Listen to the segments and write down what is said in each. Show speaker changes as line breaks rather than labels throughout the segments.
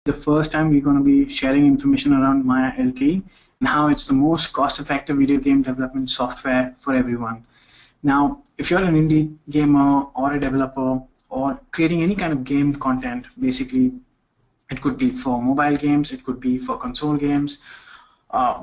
the first time we're going to be sharing information around Maya LT and how it's the most cost-effective video game development software for everyone. Now, if you're an indie gamer or a developer or creating any kind of game content, basically, it could be for mobile games, it could be for console games,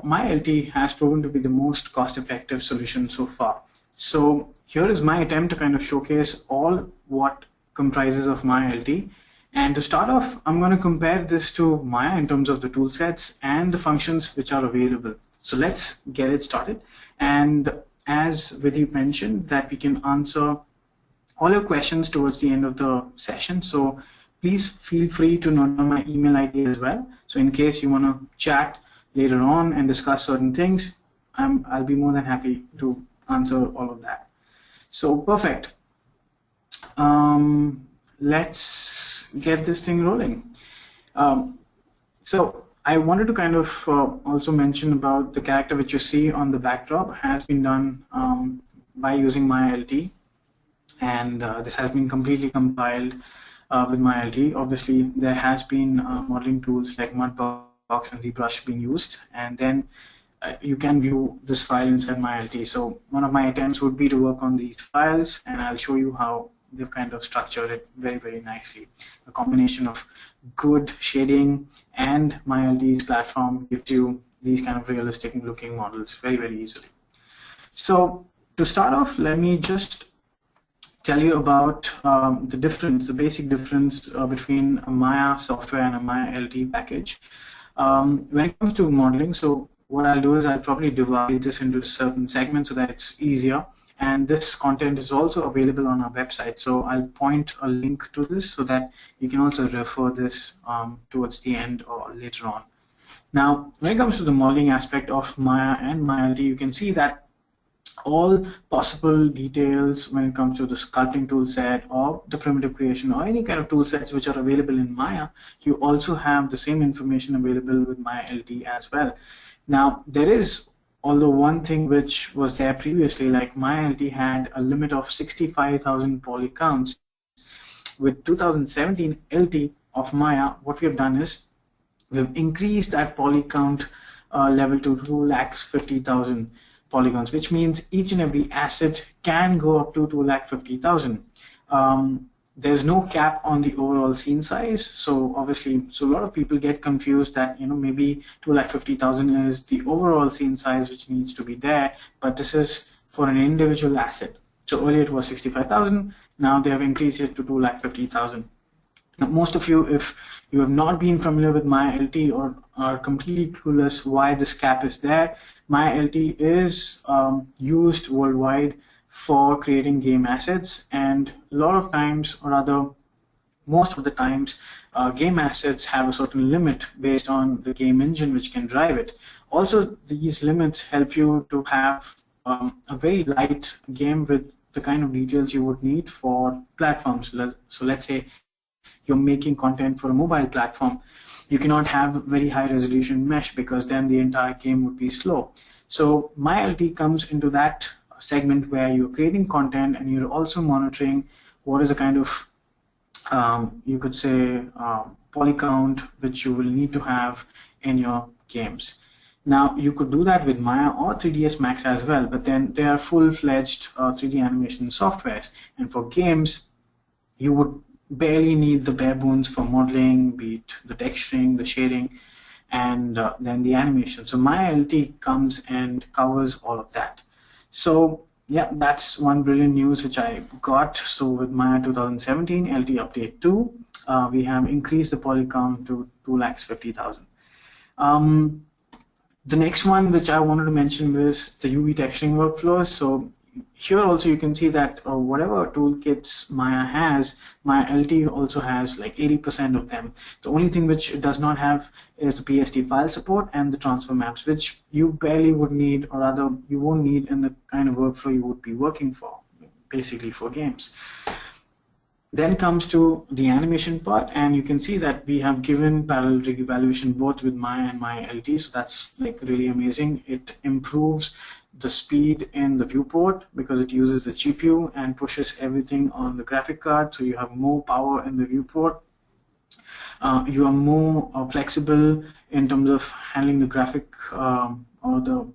Maya LT has proven to be the most cost-effective solution so far. So here is my attempt to kind of showcase all what comprises of Maya LT. And to start off, I'm going to compare this to Maya in terms of the tool sets and the functions which are available. So let's get it started. And as Vidhi mentioned, that we can answer all your questions towards the end of the session. So please feel free to note down my email ID as well. So in case you want to chat later on and discuss certain things, I'll be more than happy to answer all of that. So perfect. Let's get this thing rolling. So I wanted to kind of also mention about the character which you see on the backdrop has been done by using Maya LT, and this has been completely compiled with Maya LT. Obviously, there has been modeling tools like Mudbox and ZBrush being used, and then you can view this file inside Maya LT. So one of my attempts would be to work on these files, and I'll show you how they've kind of structured it very, very nicely. A combination of good shading and Maya LT's platform gives you these kind of realistic looking models very, very easily. So to start off, let me just tell you about the difference, the basic difference between a Maya software and a Maya LT package. When it comes to modeling, so what I'll do is I'll probably divide this into certain segments so that it's easier. And this content is also available on our website. So I'll point a link to this so that you can also refer this towards the end or later on. Now, when it comes to the modeling aspect of Maya and Maya LT, you can see that all possible details when it comes to the sculpting tool set or the primitive creation or any kind of tool sets which are available in Maya, you also have the same information available with Maya LT as well. Now, there is, although one thing which was there previously, like Maya LT had a limit of 65,000 poly counts. With 2017 LT of Maya, what we have done is we've increased that poly count level to 250,000 polygons, which means each and every asset can go up to 250,000. There's no cap on the overall scene size, so obviously, so a lot of people get confused that maybe 250,000 is the overall scene size which needs to be there, but this is for an individual asset. So earlier it was 65,000, now they have increased it to 250,000. Now, most of you, if you have not been familiar with Maya LT or are completely clueless why this cap is there, Maya LT is used worldwide for creating game assets, and a lot of times, or rather most of the times, game assets have a certain limit based on the game engine which can drive it. Also, these limits help you to have a very light game with the kind of details you would need for platforms. So let's say you're making content for a mobile platform, you cannot have very high resolution mesh because then the entire game would be slow. So Maya LT comes into that segment where you're creating content and you're also monitoring what is the kind of you could say poly count which you will need to have in your games. Now you could do that with Maya or 3ds Max as well, but then they are full-fledged 3D animation softwares, and for games you would barely need the bare bones for modeling, be it the texturing, the shading, and then the animation. So Maya LT comes and covers all of that. So yeah, that's one brilliant news which I got. So with Maya 2017 LT Update 2, we have increased the poly count to 250,000. The next one which I wanted to mention was the UV texturing workflows. So here also you can see that whatever toolkits Maya has, Maya LT also has like 80% of them. The only thing which it does not have is the PSD file support and the transfer maps, which you barely would need, or rather you won't need in the kind of workflow you would be working for, basically for games. Then comes to the animation part, and you can see that we have given parallel rig evaluation both with Maya and Maya LT, so that's like really amazing. It improves the speed in the viewport because it uses the GPU and pushes everything on the graphic card, so you have more power in the viewport. You are more flexible in terms of handling the graphic or the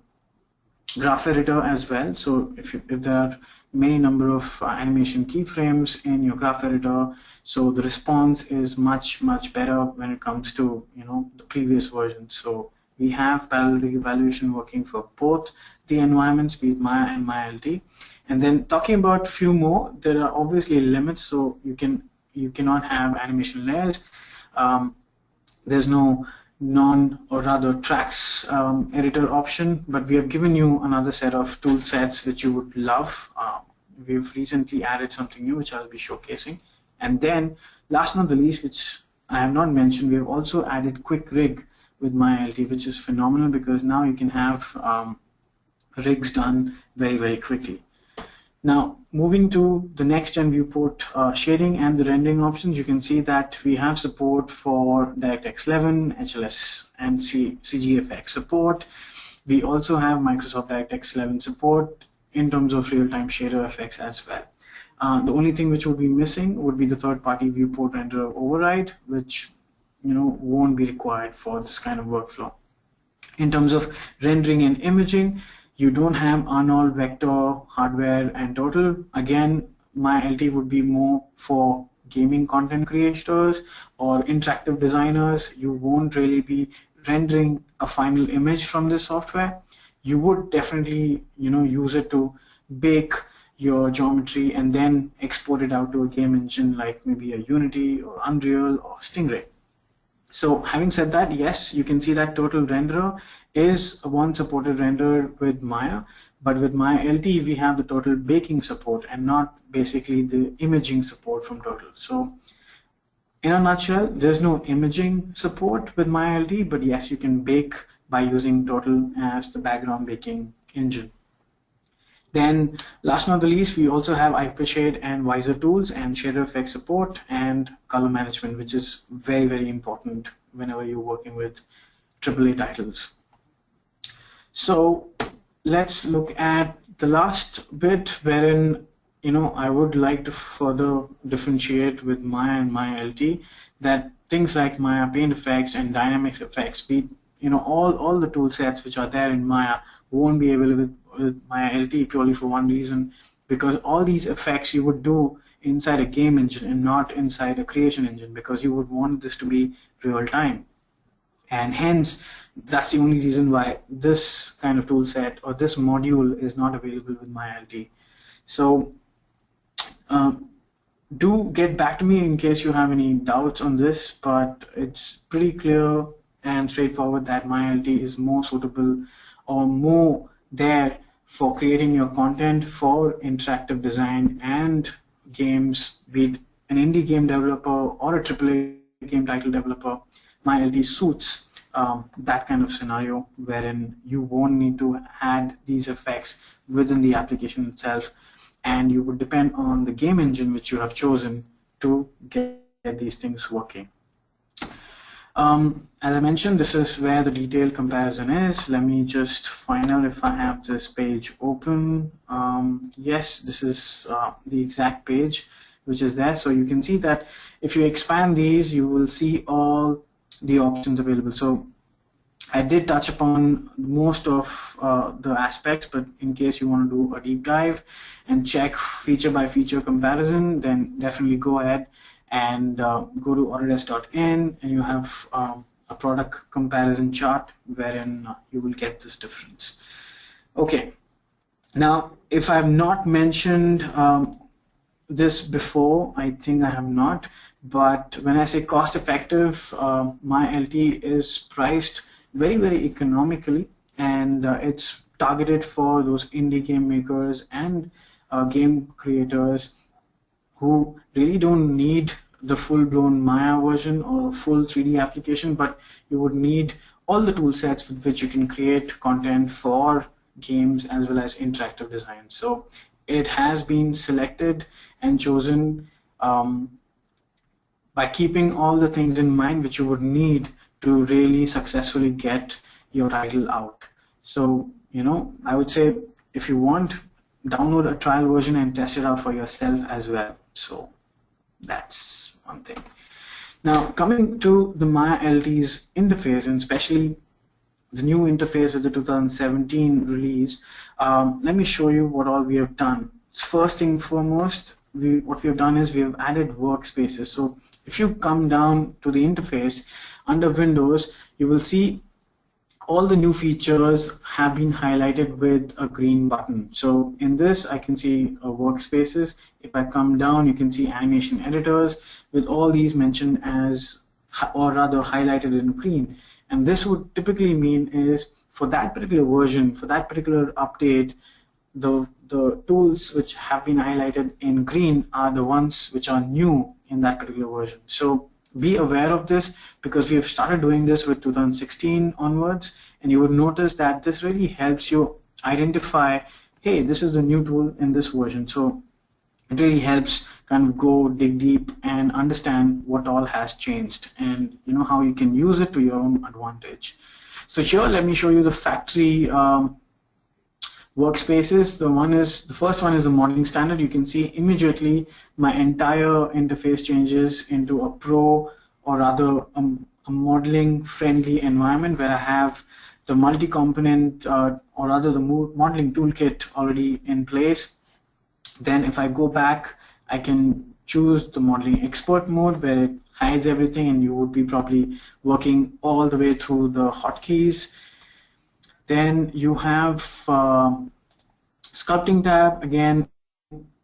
graph editor as well. So if there are many number of animation keyframes in your graph editor, so the response is much better when it comes to the previous version. So we have parallel evaluation working for both the environments, be it Maya and MyLT. And then talking about few more, there are obviously limits. So you cannot have animation layers. There's no or rather tracks editor option, but we have given you another set of tool sets which you would love. We've recently added something new which I'll be showcasing. And then last but not the least, which I have not mentioned, we have also added quick rig with MyLT, which is phenomenal because now you can have rigs done very quickly. Now, moving to the next-gen viewport shading and the rendering options, you can see that we have support for DirectX 11, HLS, and CGFX support. We also have Microsoft DirectX 11 support in terms of real-time shader effects as well. The only thing which would be missing would be the third-party viewport renderer override, which won't be required for this kind of workflow. In terms of rendering and imaging, you don't have Arnold, Vector, Hardware, and Total. Again, MyLT would be more for gaming content creators or interactive designers. You won't really be rendering a final image from this software. You would definitely use it to bake your geometry and then export it out to a game engine like maybe a Unity or Unreal or Stingray. So having said that, yes, you can see that Total Renderer is one supported renderer with Maya, but with MyLT we have the Total baking support and not basically the imaging support from Total. So in a nutshell, there's no imaging support with MyLT, but yes, you can bake by using Total as the background baking engine. Then last but not the least, we also have Hypershade and Visor tools and shader effect support and color management, which is very important whenever you're working with AAA titles. So let's look at the last bit wherein I would like to further differentiate with Maya and MyLT that things like Maya Paint Effects and Dynamics Effects, be all the tool sets which are there in Maya won't be available with MyLT purely for one reason, because all these effects you would do inside a game engine and not inside a creation engine, because you would want this to be real time, and hence that's the only reason why this kind of tool set or this module is not available with MyLT. So do get back to me in case you have any doubts on this, but it's pretty clear and straightforward that MyLT is more suitable or more there for creating your content for interactive design and games, be it an indie game developer or a AAA game title developer. MyLT suits that kind of scenario wherein you won't need to add these effects within the application itself, and you would depend on the game engine which you have chosen to get these things working. As I mentioned, this is where the detailed comparison is. Let me just find out if I have this page open. Yes, this is the exact page which is there. So you can see that if you expand these, you will see all the options available. So I did touch upon most of the aspects, but in case you want to do a deep dive and check feature by feature comparison, then definitely go ahead and go to Autodesk.in, and you have a product comparison chart wherein you will get this difference. Okay, now if I have not mentioned this before, I think I have not, but when I say cost effective, MyLT is priced very economically, and it's targeted for those indie game makers and game creators who really don't need the full-blown Maya version or a full 3D application, but you would need all the tool sets with which you can create content for games as well as interactive design. So it has been selected and chosen by keeping all the things in mind which you would need to really successfully get your title out. So, I would say if you want, download a trial version and test it out for yourself as well. So that's one thing. Now, coming to the Maya LT's interface, and especially the new interface with the 2017 release, let me show you what all we have done. First thing foremost, what we have done is we have added workspaces. So if you come down to the interface under Windows, you will see all the new features have been highlighted with a green button. So in this, I can see workspaces. If I come down, you can see animation editors with all these mentioned as, or rather highlighted in green. And this would typically mean is for that particular version, for that particular update, the tools which have been highlighted in green are the ones which are new in that particular version. So be aware of this, because we have started doing this with 2016 onwards, and you would notice that this really helps you identify, hey, this is the new tool in this version. So it really helps kind of go dig deep and understand what all has changed, and you know how you can use it to your own advantage. So here, let me show you the factory workspaces. The first one is the modeling standard. You can see immediately my entire interface changes into a pro, or rather a modeling friendly environment where I have the multi-component or rather the modeling toolkit already in place. Then if I go back, I can choose the modeling expert mode where it hides everything, and you would be probably working all the way through the hotkeys. Then you have sculpting tab. Again,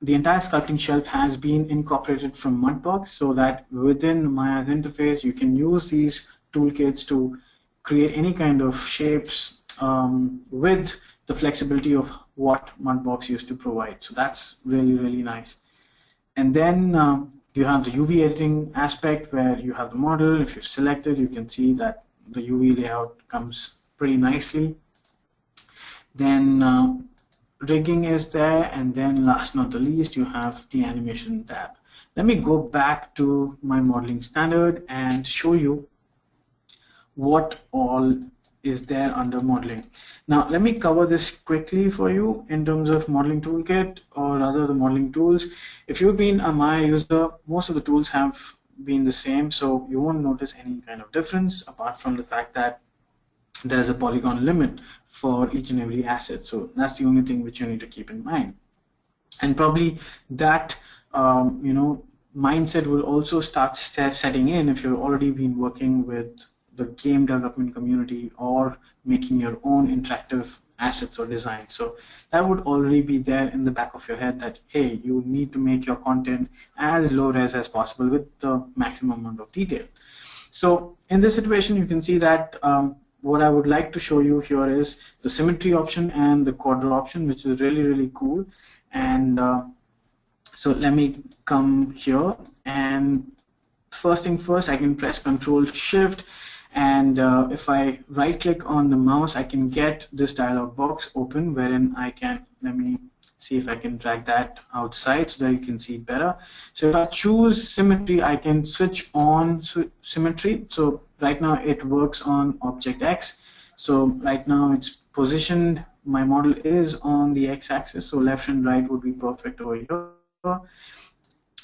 the entire sculpting shelf has been incorporated from Mudbox, so that within Maya's interface you can use these toolkits to create any kind of shapes with the flexibility of what Mudbox used to provide. So that's really, really nice. And then you have the UV editing aspect where you have the model. If you've selected, you can see that the UV layout comes pretty nicely. Then rigging is there, and then last not the least, you have the animation tab. Let me go back to my modeling standard and show you what all is there under modeling. Now let me cover this quickly for you in terms of modeling toolkit, or rather the modeling tools. If you've been a Maya user, most of the tools have been the same, so you won't notice any kind of difference apart from the fact that there is a polygon limit for each and every asset. So that's the only thing which you need to keep in mind. And probably that mindset will also start setting in if you've already been working with the game development community or making your own interactive assets or designs. So that would already be there in the back of your head that, hey, you need to make your content as low res as possible with the maximum amount of detail. So in this situation, you can see that what I would like to show you here is the symmetry option and the quadro option, which is really, really cool. And so let me come here, and first thing first, I can press Control Shift, and if I right click on the mouse, I can get this dialog box open wherein I can, let me see if I can drag that outside so that you can see better. So if I choose symmetry, I can switch on symmetry. So right now it works on object X. So right now it's positioned, my model is on the X-axis, so left and right would be perfect over here.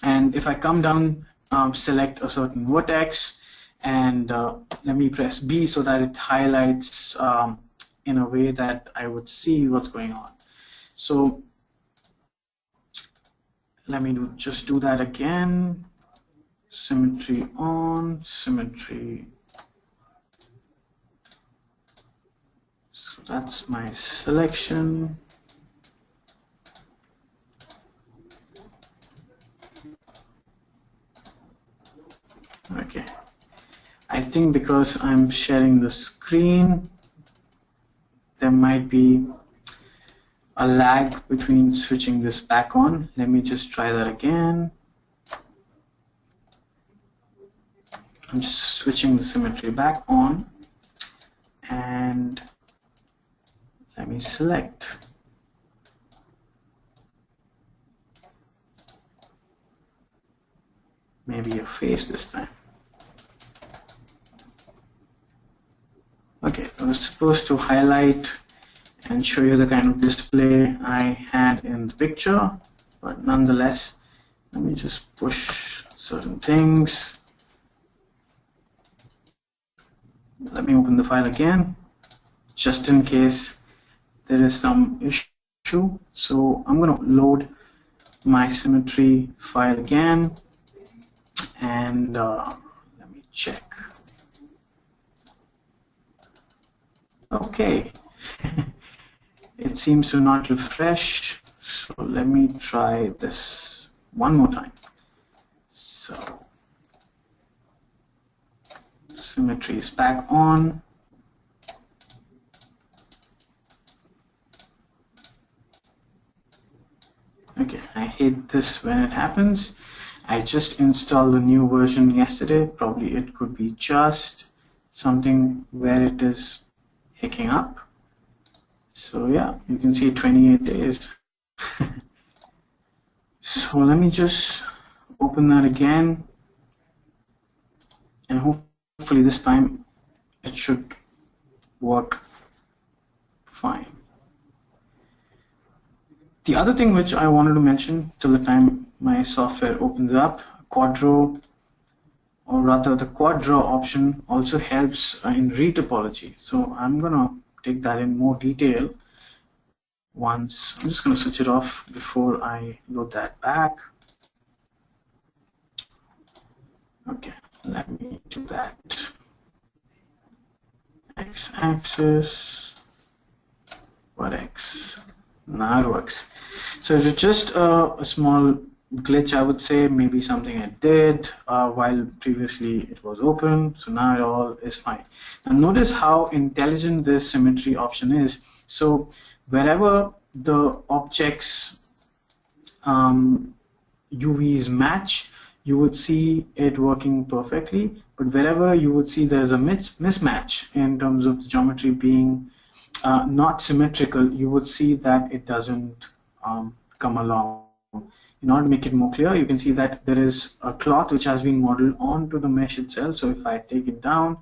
And if I come down, select a certain vertex, and let me press B so that it highlights in a way that I would see what's going on. So let me just do that again. Symmetry on, symmetry. So that's my selection. Okay. I think because I'm sharing the screen, there might be a lag between switching this back on. Let me just try that again. I'm just switching the symmetry back on, and let me select. Maybe a face this time. Okay, I was supposed to highlight and show you the kind of display I had in the picture, but nonetheless, let me just push certain things. Let me open the file again, just in case there is some issue. So I'm going to load my Symmetry file again, and let me check. Okay, it seems to not refresh, so let me try this one more time. So Symmetry is back on. Okay, I hate this when it happens. I just installed a new version yesterday. Probably it could be just something where it is hicking up. So yeah, you can see 28 days. So let me just open that again, and hopefully this time it should work fine. The other thing which I wanted to mention till the time my software opens up, Quadro, or rather the quad draw option also helps in retopology. So I'm gonna take that in more detail once. I'm just gonna switch it off before I load that back. Okay, let me do that. X-axis, vertex. Now it works. So it's just a small glitch, I would say, maybe something I did while previously it was open. So now it all is fine. And notice how intelligent this Symmetry option is. So wherever the objects UVs match, you would see it working perfectly. But wherever you would see there's a mismatch in terms of the geometry being not symmetrical, you would see that it doesn't come along. In order to make it more clear, you can see that there is a cloth which has been modeled onto the mesh itself. So if I take it down,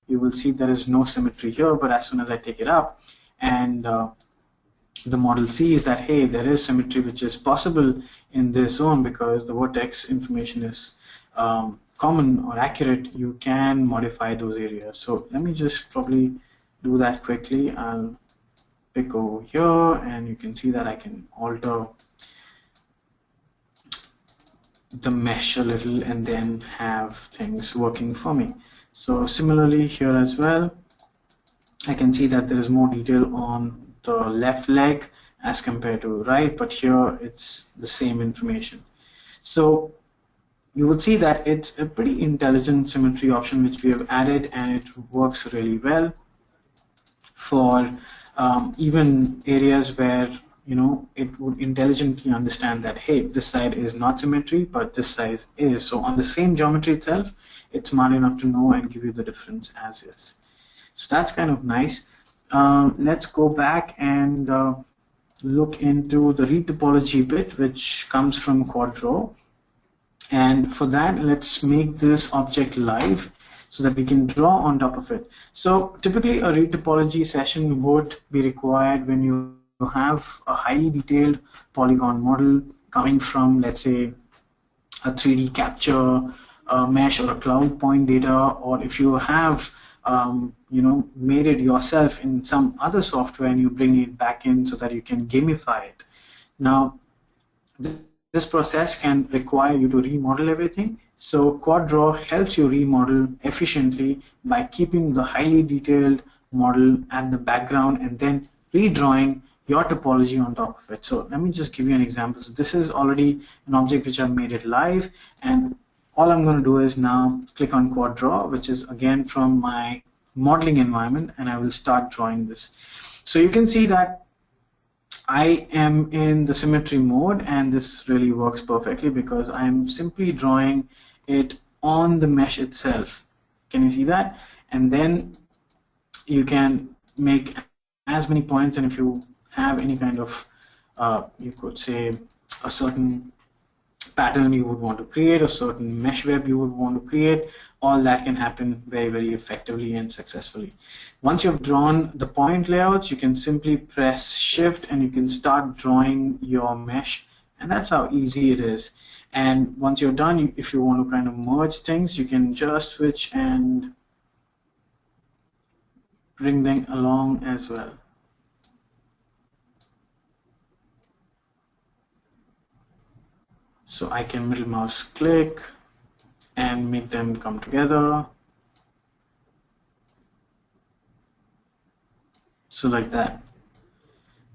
you will see there is no symmetry here, but as soon as I take it up and the model sees that, hey, there is symmetry which is possible in this zone because the vertex information is common or accurate, you can modify those areas. So let me just probably do that quickly. I'll pick over here, and you can see that I can alter the mesh a little and then have things working for me. So similarly here as well, I can see that there is more detail on the left leg as compared to right, but here it's the same information. So you would see that it's a pretty intelligent Symmetry option which we have added, and it works really well for even areas where it would intelligently understand that, hey, this side is not symmetry but this side is. So on the same geometry itself, it's smart enough to know and give you the difference as is. So that's kind of nice. Let's go back and look into the retopology bit which comes from Quadro, and for that let's make this object live so that we can draw on top of it. So typically a retopology session would be required when you have a highly detailed polygon model coming from, let's say, a 3D capture mesh or a cloud point data, or if you have made it yourself in some other software and you bring it back in so that you can gamify it. Now this process can require you to remodel everything. So Quadro helps you remodel efficiently by keeping the highly detailed model at the background and then redrawing your topology on top of it. So let me just give you an example. So this is already an object which I've made it live, and all I'm going to do is now click on Quadro, which is again from my modeling environment, and I will start drawing this. So you can see that I am in the Symmetry mode, and this really works perfectly because I'm simply drawing it on the mesh itself. Can you see that? And then you can make as many points, and if you have any kind of you could say a certain pattern you would want to create, a certain mesh web you would want to create, all that can happen very, very effectively and successfully. Once you've drawn the point layouts, you can simply press shift and you can start drawing your mesh, and that's how easy it is. And once you're done, if you want to kind of merge things, you can just switch and bring them along as well. So I can middle mouse click and make them come together. So like that.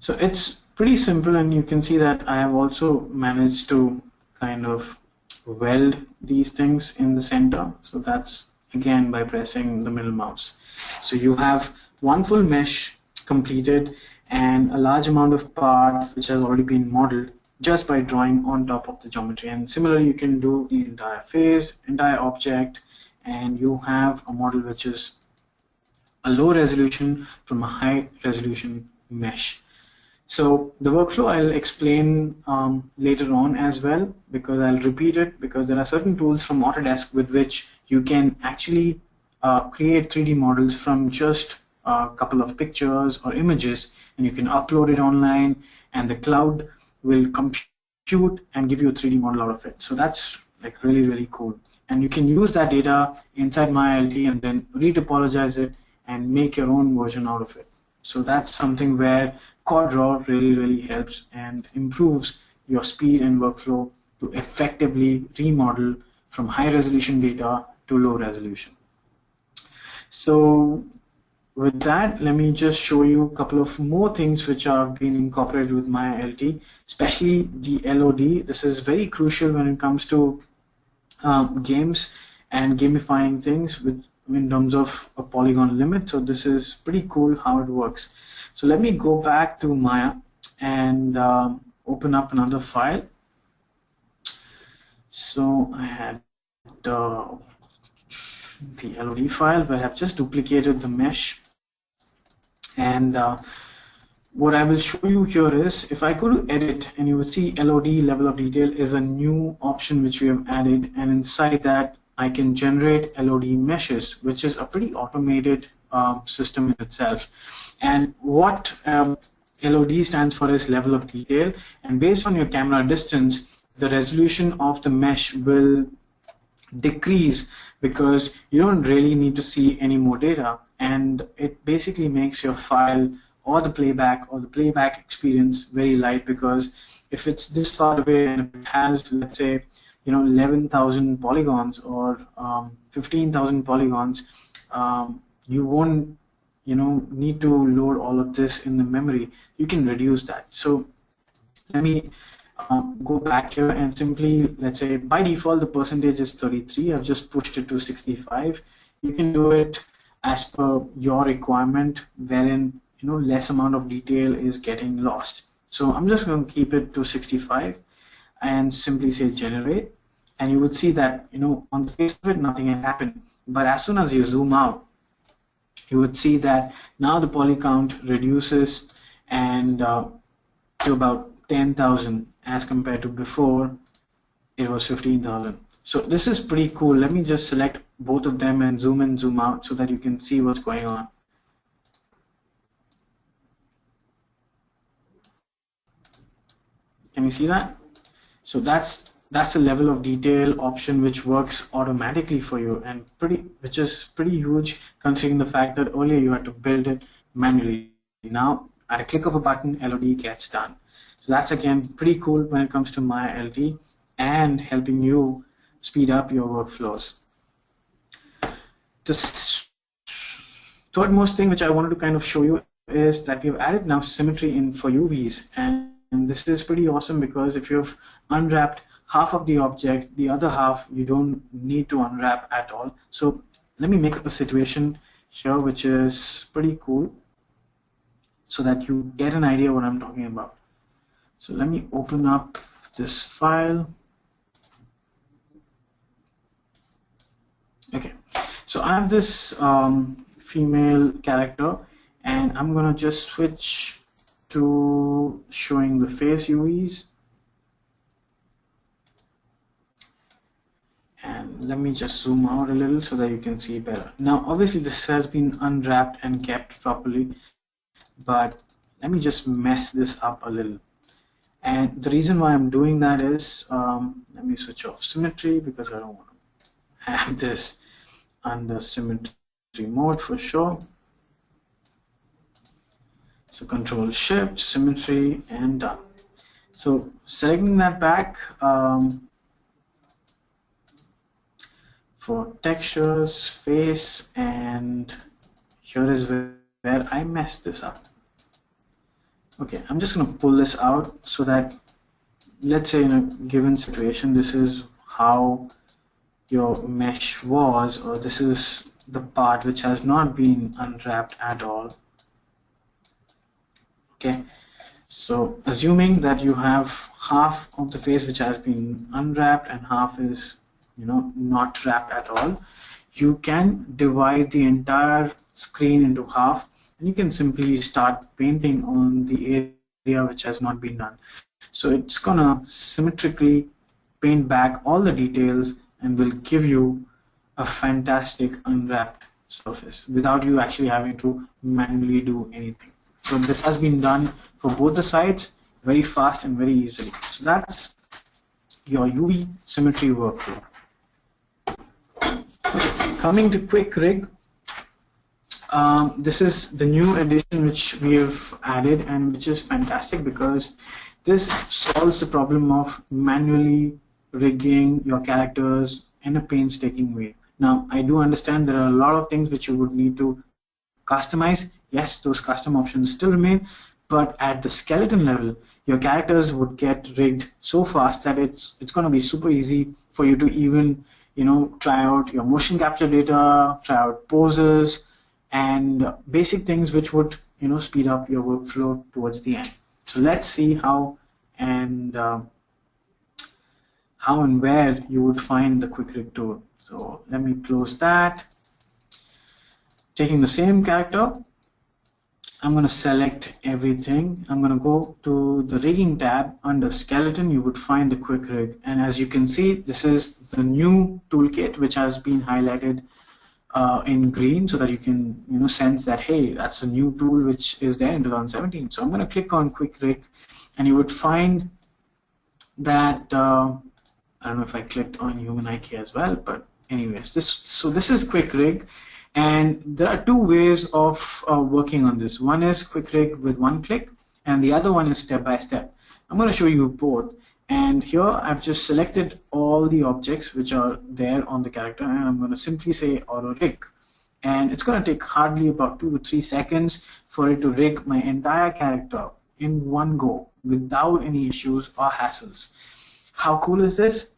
So it's pretty simple, and you can see that I have also managed to kind of weld these things in the center. So that's again by pressing the middle mouse. So you have one full mesh completed and a large amount of part which has already been modeled just by drawing on top of the geometry. And similarly, you can do the entire face, entire object, and you have a model which is a low resolution from a high resolution mesh. So the workflow I'll explain later on as well, because I'll repeat it, because there are certain tools from Autodesk with which you can actually create 3D models from just a couple of pictures or images, and you can upload it online, and the cloud will compute and give you a 3D model out of it. So that's like really cool, and you can use that data inside MyLT and then retopologize it and make your own version out of it. So that's something where CorelDRAW really helps and improves your speed and workflow to effectively remodel from high resolution data to low resolution. So with that, let me just show you a couple of more things which have been incorporated with MyLT, especially the LOD. This is very crucial when it comes to games and gamifying things in terms of a polygon limit. So this is pretty cool how it works. So let me go back to Maya and open up another file. So I had the LOD file where I've just duplicated the mesh, and what I will show you here is, if I go to edit, and you would see LOD level of detail is a new option which we have added, and inside that I can generate LOD meshes, which is a pretty automated system in itself. And what LOD stands for is level of detail, and based on your camera distance, the resolution of the mesh will decrease because you don't really need to see any more data, and it basically makes your file or the playback experience very light, because if it's this far away and it has, let's say, 11,000 polygons or 15,000 polygons, you won't need to load all of this in the memory. You can reduce that. So let me go back here and simply, let's say, by default the percentage is 33. I've just pushed it to 65. You can do it as per your requirement, wherein less amount of detail is getting lost. So I'm just going to keep it to 65 and simply say generate, and you would see that on the face of it nothing had happened, but as soon as you zoom out, you would see that now the poly count reduces and to about 10,000 as compared to before it was 15,000. So this is pretty cool. Let me just select both of them and zoom in, zoom out so that you can see what's going on. Can you see that? So that's the level of detail option which works automatically for you, and which is pretty huge considering the fact that earlier you had to build it manually. Now at a click of a button, LOD gets done. So that's again pretty cool when it comes to MyLT and helping you speed up your workflows. The third most thing which I wanted to kind of show you is that we've added now symmetry in for UVs, and this is pretty awesome because if you've unwrapped half of the object, the other half you don't need to unwrap at all. So let me make a situation here which is pretty cool so that you get an idea what I'm talking about. So let me open up this file. Okay, so I have this female character, and I'm gonna just switch to showing the face UVs, and let me just zoom out a little so that you can see better. Now obviously this has been unwrapped and kept properly, but let me just mess this up a little. And the reason why I'm doing that is, let me switch off symmetry because I don't want to have this under symmetry mode for sure. So Control Shift, Symmetry, and done. So selecting that back, for textures, face, and here is where I messed this up. Okay, I'm just going to pull this out so that, let's say in a given situation, this is how your mesh was, or this is the part which has not been unwrapped at all. Okay, so assuming that you have half of the face which has been unwrapped and half is, not wrapped at all, you can divide the entire screen into half, and you can simply start painting on the area which has not been done. So it's gonna symmetrically paint back all the details and will give you a fantastic unwrapped surface without you actually having to manually do anything. So this has been done for both the sides very fast and very easily. So that's your UV symmetry workflow. Coming to Quick Rig, this is the new addition which we have added, and which is fantastic because this solves the problem of manually rigging your characters in a painstaking way. Now, I do understand there are a lot of things which you would need to customize. Yes, those custom options still remain, but at the skeleton level, your characters would get rigged so fast that it's going to be super easy for you to even try out your motion capture data, try out poses, and basic things which would speed up your workflow towards the end. So let's see how and where you would find the Quick Rig tool. So let me close that. Taking the same character, I'm going to select everything. I'm going to go to the rigging tab. Under skeleton, you would find the Quick Rig, and as you can see, this is the new toolkit which has been highlighted in green, so that you can sense that, hey, that's a new tool which is there in 2017. So I'm going to click on Quick Rig, and you would find that I don't know if I clicked on Human IK as well, but anyways, this is Quick Rig. And there are two ways of working on this. One is Quick Rig with one click, and the other one is step by step. I'm going to show you both. And here I've just selected all the objects which are there on the character, and I'm going to simply say Auto Rig. And it's going to take hardly about 2 to 3 seconds for it to rig my entire character in one go without any issues or hassles. How cool is this?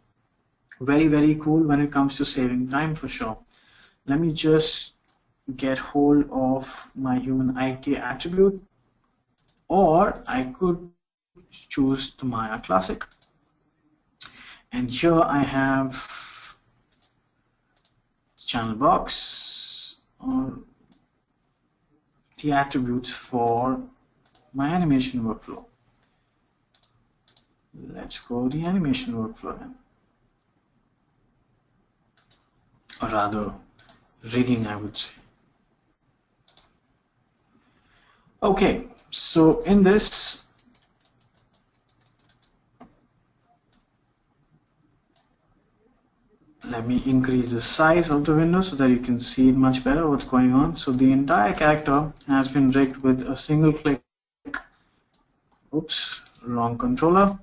Very, very cool when it comes to saving time for sure. Let me just get hold of my Human IK attribute, or I could choose the Maya Classic. And here I have channel box, or the attributes for my animation workflow. Let's go the animation workflow then. Or rather, rigging, I would say. Okay, so in this, let me increase the size of the window so that you can see much better what's going on. So the entire character has been rigged with a single click. Oops, wrong controller.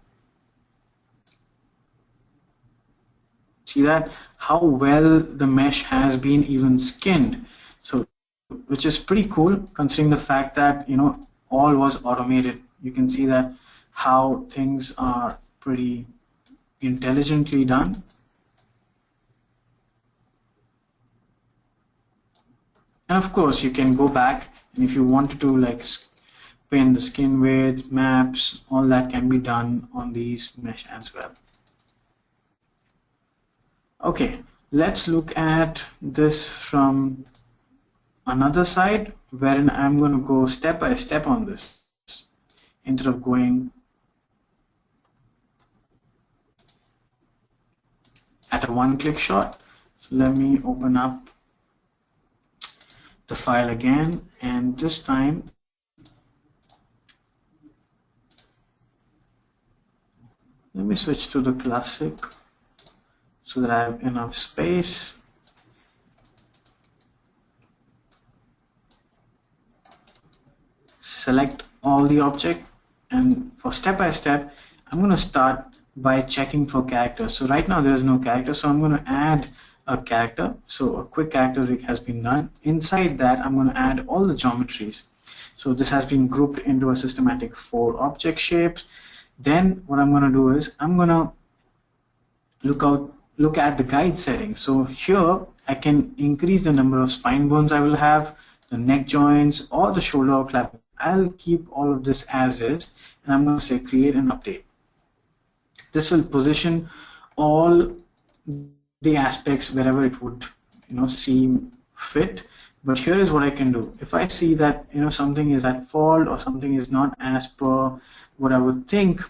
See that? How well the mesh has been even skinned. So, which is pretty cool considering the fact that all was automated. You can see that how things are pretty intelligently done. And of course, you can go back, and if you wanted to like paint the skin width, maps, all that can be done on these mesh as well. Okay, let's look at this from another side, wherein I'm going to go step by step on this instead of going at a one-click shot. So let me open up the file again, and this time let me switch to the classic so that I have enough space. select all the object, and for step by step I'm going to start by checking for characters. So right now there is no character, so I'm going to add a character. So a quick character rig has been done. Inside that I'm going to add all the geometries. So this has been grouped into a systematic 4 object shapes. Then what I'm going to do is I'm going to look at the guide settings. So here I can increase the number of spine bones I will have, the neck joints, or the shoulder or clavicle. I'll keep all of this as is, and I'm going to say create and update. This will position all the aspects wherever it would seem fit. But here is what I can do. If I see that something is at fault or something is not as per what I would think,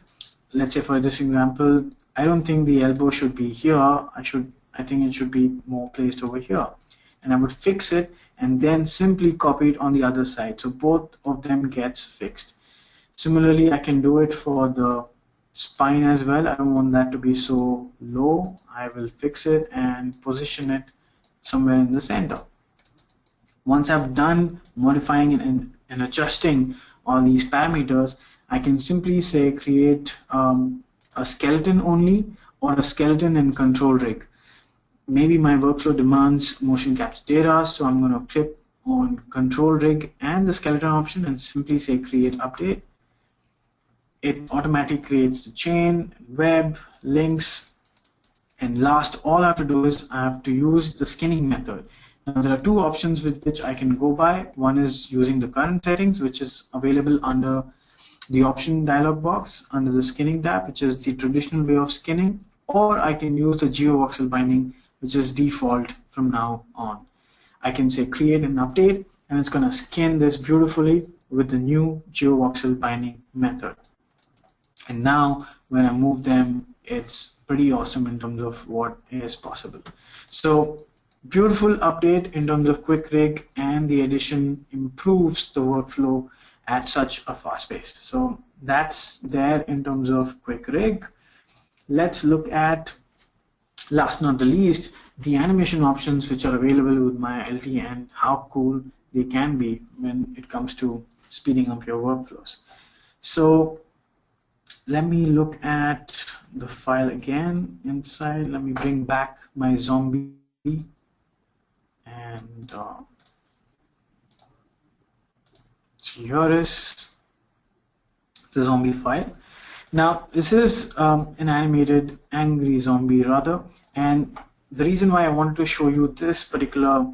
let's say for this example, I don't think the elbow should be here. I think it should be more placed over here. And I would fix it and then simply copy it on the other side. So both of them gets fixed. Similarly, I can do it for the spine as well. I don't want that to be so low. I will fix it and position it somewhere in the center. Once I've done modifying and adjusting all these parameters, I can simply say create a skeleton only or a skeleton and control rig. Maybe my workflow demands motion capture data, so I'm going to click on control rig and the skeleton option and simply say create update. It automatically creates the chain, web, links, and last, all I have to do is I have to use the skinning method. Now there are 2 options with which I can go by. One is using the current settings, which is available under the option dialog box under the skinning tab, which is the traditional way of skinning, or I can use the geovoxel binding, which is default from now on. I can say create and update, and it's going to skin this beautifully with the new geovoxel binding method. And now when I move them, it's pretty awesome in terms of what is possible. So beautiful update in terms of quick rig, and the addition improves the workflow at such a fast pace. So that's there in terms of quick rig. Let's look at, last not the least, the animation options which are available with my LT and how cool they can be when it comes to speeding up your workflows. So let me look at the file again inside. Let me bring back my zombie and so here is the zombie file. Now this is an animated angry zombie rather, and the reason why I wanted to show you this particular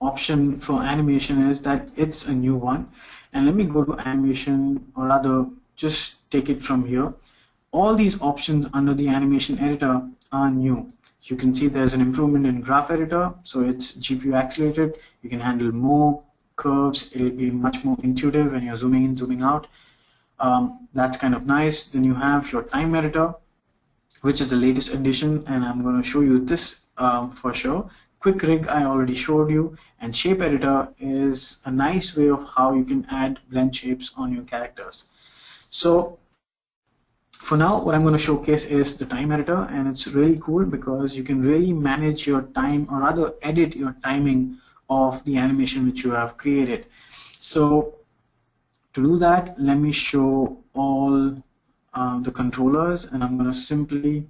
option for animation is that it's a new one. And let me go to animation, or rather just take it from here. All these options under the animation editor are new. You can see there's an improvement in graph editor, so it's GPU accelerated. You can handle more curves. It'll be much more intuitive when you're zooming in, zooming out. That's kind of nice. Then you have your time editor, which is the latest addition, and I'm going to show you this for sure. Quick rig I already showed you, and shape editor is a nice way of how you can add blend shapes on your characters. So for now, what I'm going to showcase is the time editor, and it's really cool because you can really manage your time, or rather edit your timing of the animation which you have created. So to do that, let me show all the controllers, and I'm going to simply,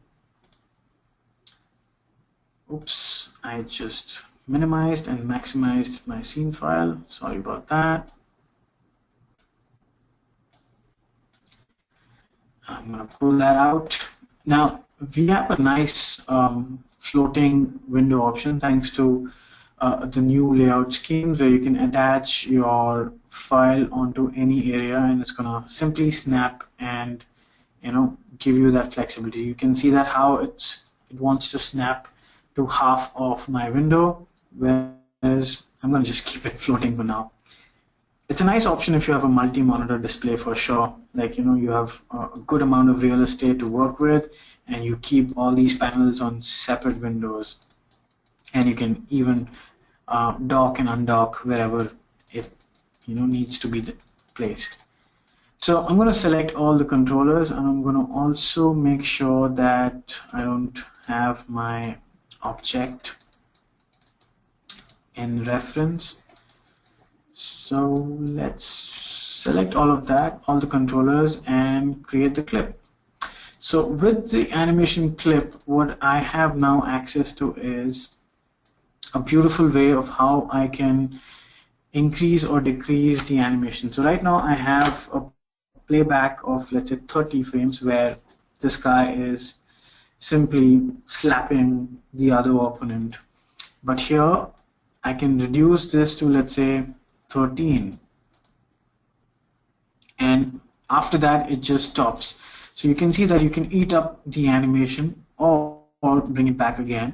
oops, I just minimized and maximized my scene file. Sorry about that. I'm going to pull that out. Now we have a nice floating window option thanks to the new layout schemes, where you can attach your file onto any area, and it's going to simply snap and give you that flexibility. You can see that how it wants to snap to half of my window, whereas I'm going to just keep it floating for now. It's a nice option if you have a multi-monitor display for sure. Like, you have a good amount of real estate to work with, and you keep all these panels on separate windows, and you can even dock and undock wherever it needs to be placed. So I'm going to select all the controllers, and I'm going to also make sure that I don't have my object in reference. So let's select all of that, all the controllers, and create the clip. So with the animation clip, what I have now access to is a beautiful way of how I can increase or decrease the animation. So right now I have a playback of, let's say, 30 frames where this guy is simply slapping the other opponent. But here I can reduce this to, let's say, 13, and after that it just stops. So you can see that you can eat up the animation or bring it back again.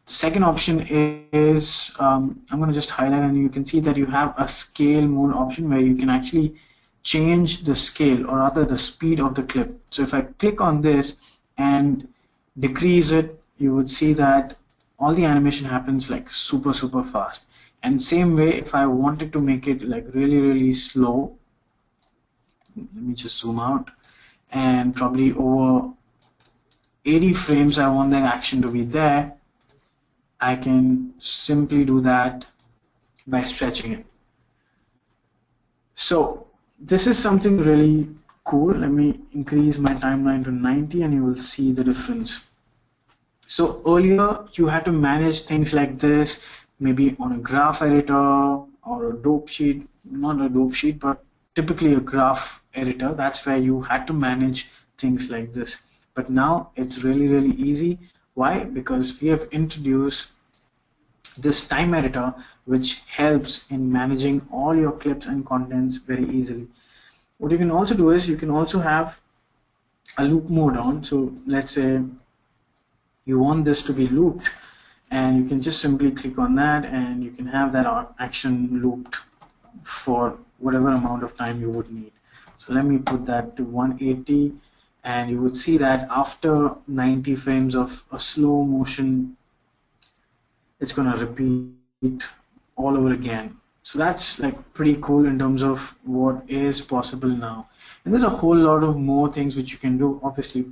The second option is I'm going to just highlight, and you can see that you have a scale mode option where you can actually change the scale, or rather the speed of the clip. So if I click on this and decrease it, you would see that all the animation happens like super fast. And same way, if I wanted to make it like really slow, let me just zoom out, and probably over 80 frames I want that action to be there, I can simply do that by stretching it. So this is something really cool. Let me increase my timeline to 90 and you will see the difference. So earlier you had to manage things like this, maybe on a graph editor or a dope sheet, not a dope sheet, but typically a graph editor. That's where you had to manage things like this. But now it's really easy. Why? Because we have introduced this time editor, which helps in managing all your clips and contents very easily. What you can also do is you can also have a loop mode on. So let's say you want this to be looped, and you can just simply click on that and you can have that action looped for whatever amount of time you would need. So let me put that to 180, and you would see that after 90 frames of a slow motion, it's going to repeat all over again. So that's like pretty cool in terms of what is possible now. And there's a whole lot of more things which you can do. Obviously,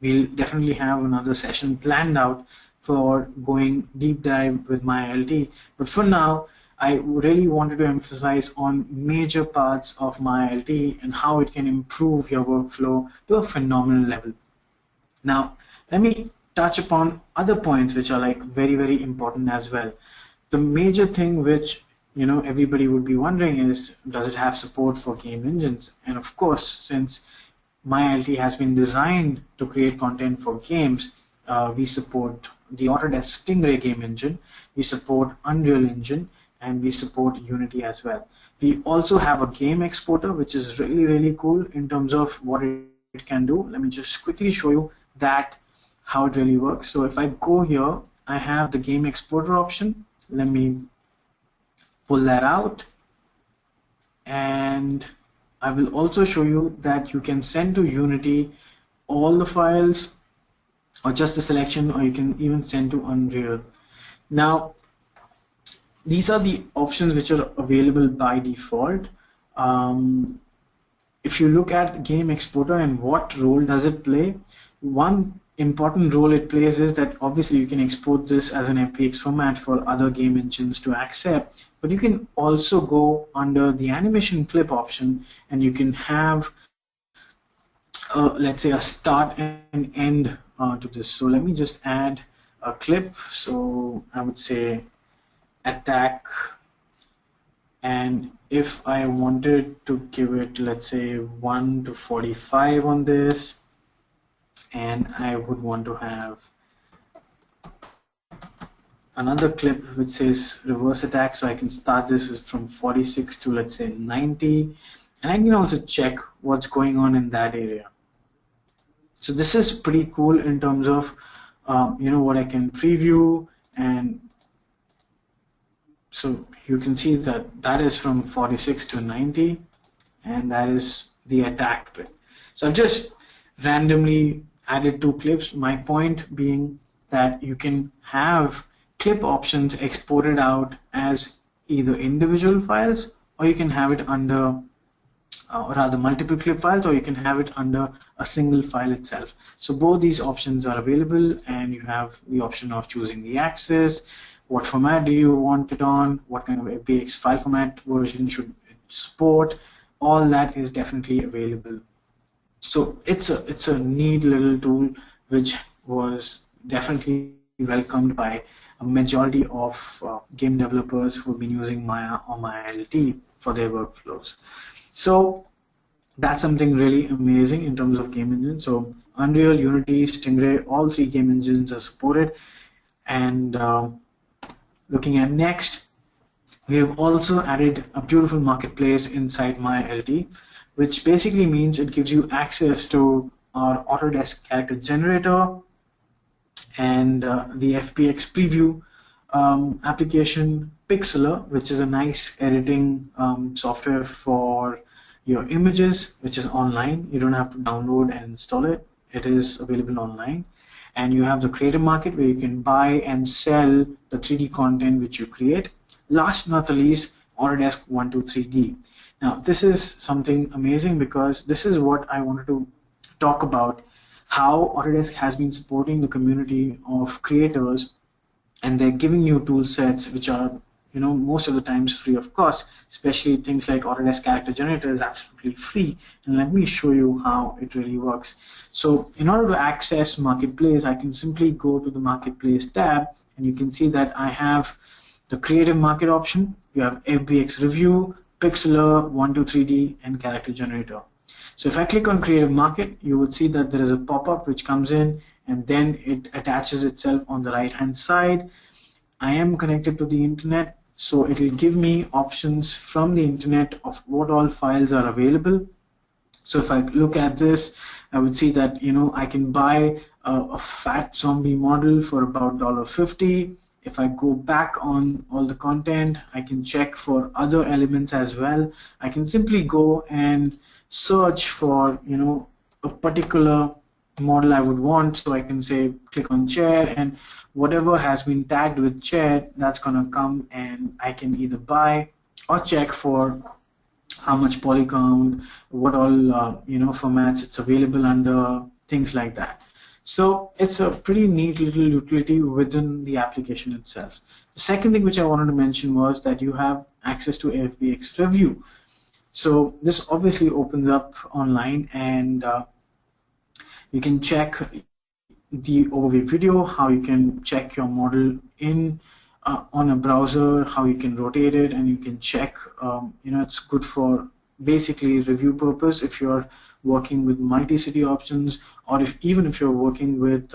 we'll definitely have another session planned out for going deep dive with my LT. But for now, I really wanted to emphasize on major parts of my LT and how it can improve your workflow to a phenomenal level. Now, let me touch upon other points which are like very important as well. The major thing which everybody would be wondering is, does it have support for game engines? And of course, since my LT has been designed to create content for games, we support the Autodesk Stingray game engine, we support Unreal Engine, and we support Unity as well. We also have a game exporter, which is really cool in terms of what it can do. Let me just quickly show you that how it really works. So if I go here, I have the game exporter option. Let me pull that out, and I will also show you that you can send to Unity all the files or just the selection, or you can even send to Unreal. Now, these are the options which are available by default. If you look at game exporter and what role does it play, one important role it plays is that obviously you can export this as an FBX format for other game engines to accept, but you can also go under the animation clip option and you can have let's say a start and end to this. So let me just add a clip. So I would say attack, and if I wanted to give it, let's say 1 to 45 on this, and I would want to have another clip which says reverse attack, so I can start this from 46 to, let's say, 90, and I can also check what's going on in that area. So this is pretty cool in terms of what I can preview, and so you can see that that is from 46 to 90, and that is the attack bit. So I've just randomly added 2 clips, my point being that you can have clip options exported out as either individual files, or you can have it under or rather multiple clip files, or you can have it under a single file itself. So both these options are available, and you have the option of choosing the axis, what format do you want it on, what kind of FBX file format version should it support. All that is definitely available. So it's a neat little tool which was definitely welcomed by a majority of game developers who've been using Maya or Maya LT for their workflows. So that's something really amazing in terms of game engine. So Unreal, Unity, Stingray, all three game engines are supported. And looking at next, we have also added a beautiful marketplace inside Maya LT, which basically means it gives you access to our Autodesk character generator and the FBX preview application Pixlr, which is a nice editing software for your images, which is online. You don't have to download and install it. It is available online. And you have the creator market where you can buy and sell the 3D content which you create. Last but not the least, Autodesk 123D. Now, this is something amazing because this is what I wanted to talk about, how Autodesk has been supporting the community of creators, and they're giving you tool sets which are, most of the times free of cost, especially things like Autodesk Character Generator is absolutely free. And let me show you how it really works. So in order to access Marketplace, I can simply go to the Marketplace tab, and you can see that I have the Creative Market option. You have FBX Review, Pixlr, 123D, and Character Generator. So if I click on Creative Market, you would see that there is a pop-up which comes in, and then it attaches itself on the right-hand side. I am connected to the internet, so it will give me options from the internet of what all files are available. So if I look at this, I would see that I can buy a fat zombie model for about $1.50. If I go back on all the content, I can check for other elements as well. I can simply go and search for a particular model I would want. So I can say click on chair, and whatever has been tagged with chair, that's gonna come, and I can either buy or check for how much polygon, what all formats it's available under, things like that. So it's a pretty neat little utility within the application itself. The second thing which I wanted to mention was that you have access to FBX Review. So this obviously opens up online, and you can check the overview video, how you can check your model in on a browser, how you can rotate it, and you can check. It's good for basically review purpose if you're working with multi-city options, or even if you're working with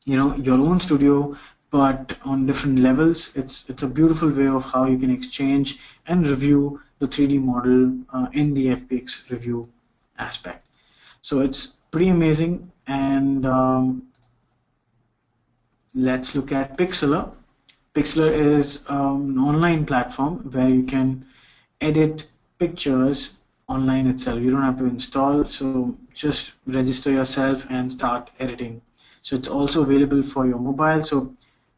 your own studio but on different levels. It's a beautiful way of how you can exchange and review the 3D model in the FBX Review aspect. So it's pretty amazing. And let's look at Pixlr. Pixlr is an online platform where you can edit pictures online itself. You don't have to install, so just register yourself and start editing. So it's also available for your mobile. So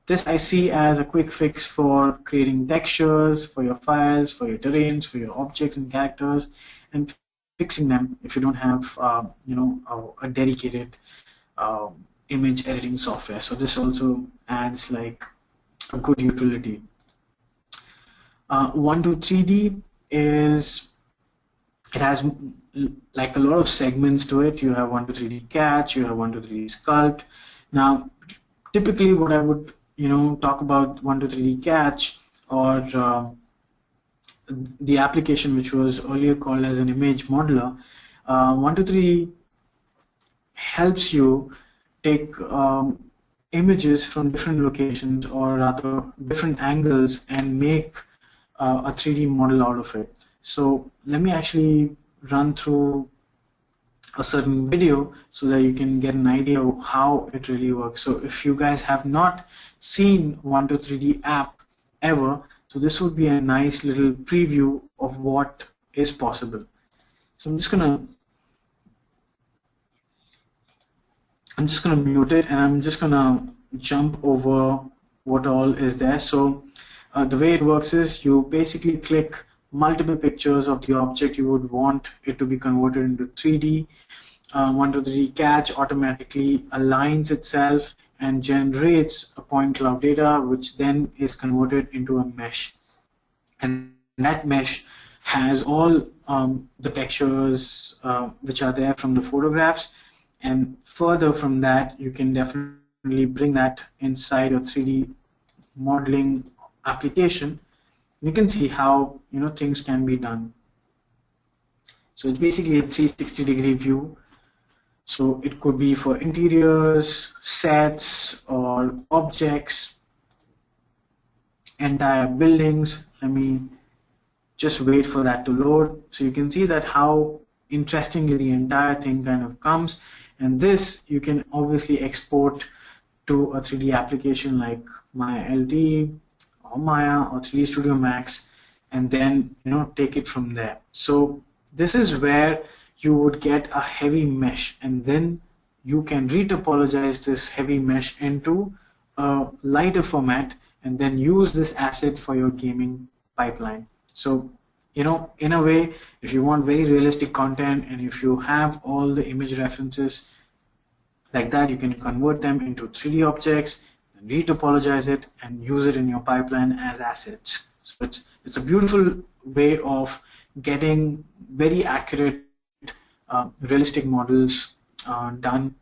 this I see as a quick fix for creating textures for your files, for your terrains, for your objects and characters, and fixing them if you don't have a dedicated image editing software. So this also adds like a good utility. 123D it has like a lot of segments to it. You have 123D Catch, you have 123D Sculpt. Now, typically what I would talk about 123D Catch, or the application which was earlier called as an image modeler. 123D helps you take images from different locations, or rather different angles, and make a 3D model out of it. So let me actually run through a certain video so that you can get an idea of how it really works. So if you guys have not seen 123D app ever, so this would be a nice little preview of what is possible. So I'm just gonna mute it, and I'm just gonna jump over what all is there. So the way it works is you basically click multiple pictures of the object you would want it to be converted into 3D. 123D Catch automatically aligns itself and generates a point cloud data, which then is converted into a mesh. And that mesh has all the textures which are there from the photographs, and further from that you can definitely bring that inside your 3D modeling application. You can see how things can be done. So it's basically a 360-degree view. So it could be for interiors, sets, or objects, entire buildings. Let me just wait for that to load. So you can see that how interestingly the entire thing kind of comes, and this you can obviously export to a 3D application like Maya LT or Maya or 3D Studio Max, and then take it from there. So this is where you would get a heavy mesh, and then you can retopologize this heavy mesh into a lighter format and then use this asset for your gaming pipeline. So in a way, if you want very realistic content and if you have all the image references like that, you can convert them into 3D objects and retopologize it and use it in your pipeline as assets. So it's a beautiful way of getting very accurate realistic models done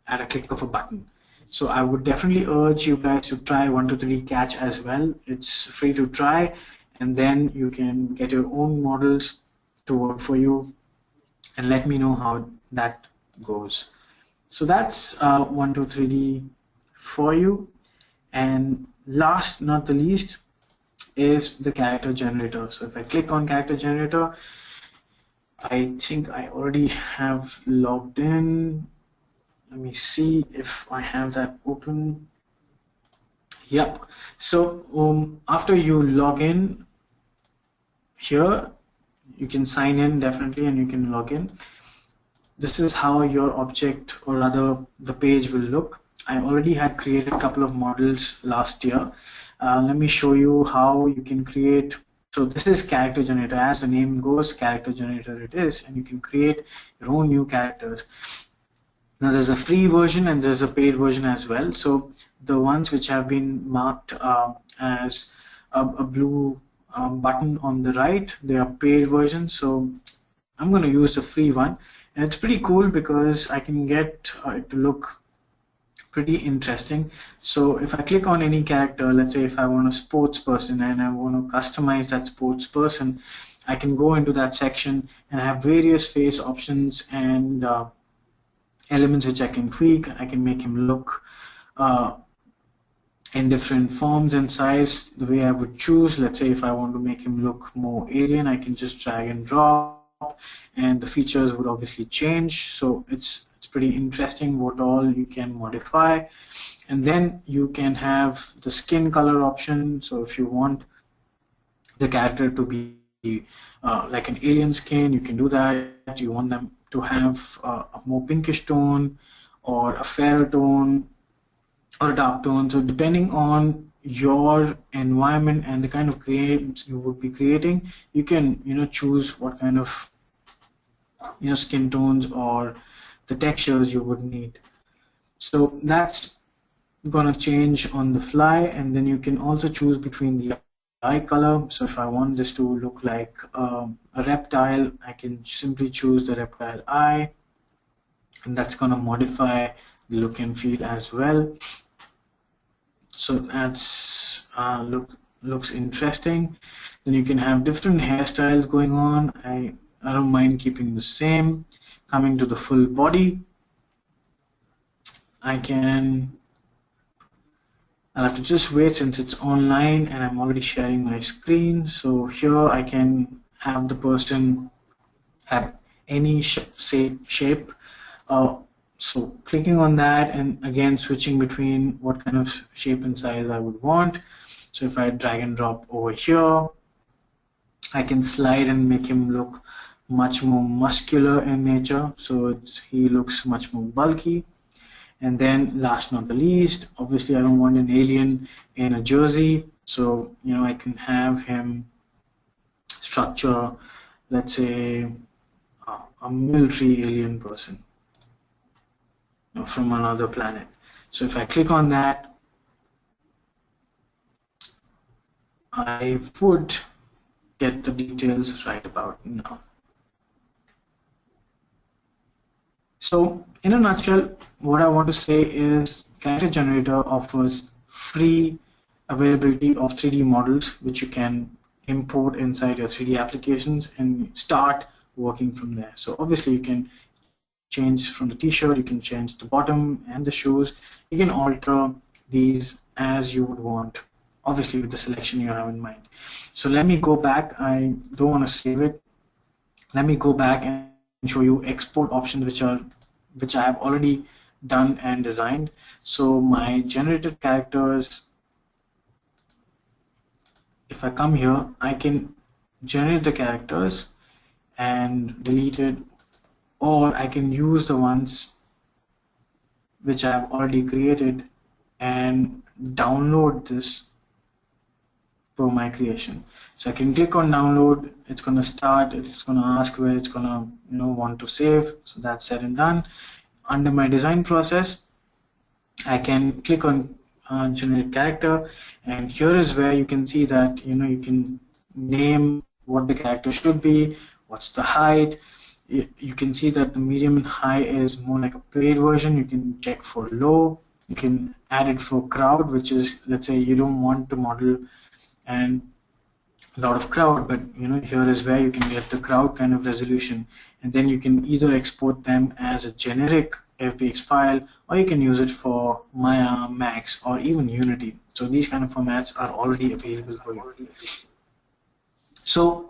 at a click of a button. So I would definitely urge you guys to try 123D Catch as well. It's free to try, and then you can get your own models to work for you, and let me know how that goes. So that's 123D for you. And last not the least is the character generator. So if I click on character generator, I think I already have logged in. Let me see if I have that open. Yep. So after you log in here, you can sign in definitely, and you can log in. This is how your object, or rather the page, will look. I already had created a couple of models last year. Let me show you how you can create. So this is character generator. As the name goes, character generator it is, and you can create your own new characters. Now there's a free version and there's a paid version as well. So the ones which have been marked as a blue button on the right, they are paid versions. So I'm going to use the free one, and it's pretty cool because I can get it to look pretty interesting. So if I click on any character, let's say if I want a sports person and I want to customize that sports person, I can go into that section and have various face options and elements which I can tweak. I can make him look in different forms and size the way I would choose. Let's say if I want to make him look more alien, I can just drag and drop, and the features would obviously change. So it's pretty interesting what all you can modify. And then you can have the skin color option. So if you want the character to be like an alien skin, you can do that. You want them to have a more pinkish tone or a fairer tone or a dark tone. So depending on your environment and the kind of creates you would be creating, you can choose what kind of skin tones or the textures you would need. So that's gonna change on the fly, and then you can also choose between the eye color. So if I want this to look like a reptile, I can simply choose the reptile eye, and that's gonna modify the look and feel as well. So that's looks interesting. Then you can have different hairstyles going on. I don't mind keeping the same. Coming to the full body, I'll have to just wait since it's online and I'm already sharing my screen. So here I can have the person have any shape. So clicking on that and again switching between what kind of shape and size I would want. So if I drag and drop over here, I can slide and make him look much more muscular in nature, so he looks much more bulky. And then last not the least, obviously I don't want an alien in a jersey, so I can have him structure, let's say a military alien person from another planet. So if I click on that, I would get the details right about now. So in a nutshell, what I want to say is Character Generator offers free availability of 3D models which you can import inside your 3D applications and start working from there. So obviously you can change from the t-shirt, you can change the bottom and the shoes, you can alter these as you would want, obviously with the selection you have in mind. So let me go back, I don't want to save it. Let me go back and show you export options which I have already done and designed. So my generated characters, if I come here, I can generate the characters and delete it, or I can use the ones which I have already created and download this for my creation. So I can click on download, it's going to start, it's going to ask where it's going to want to save. So that's said and done. Under my design process, I can click on generate character, and here is where you can see that you can name what the character should be, what's the height. You can see that the medium and high is more like a paid version. You can check for low. You can add it for crowd, which is, let's say you don't want to model and a lot of crowd, but here is where you can get the crowd kind of resolution, and then you can either export them as a generic FBX file, or you can use it for Maya, Max, or even Unity. So these kind of formats are already available for you. So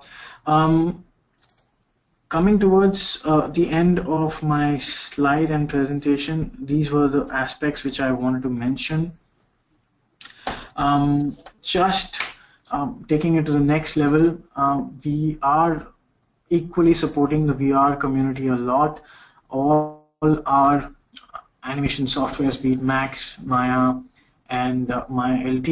coming towards the end of my slide and presentation, these were the aspects which I wanted to mention. Taking it to the next level, we are equally supporting the VR community a lot. All our animation softwares, be it Max, Maya, and Maya LT.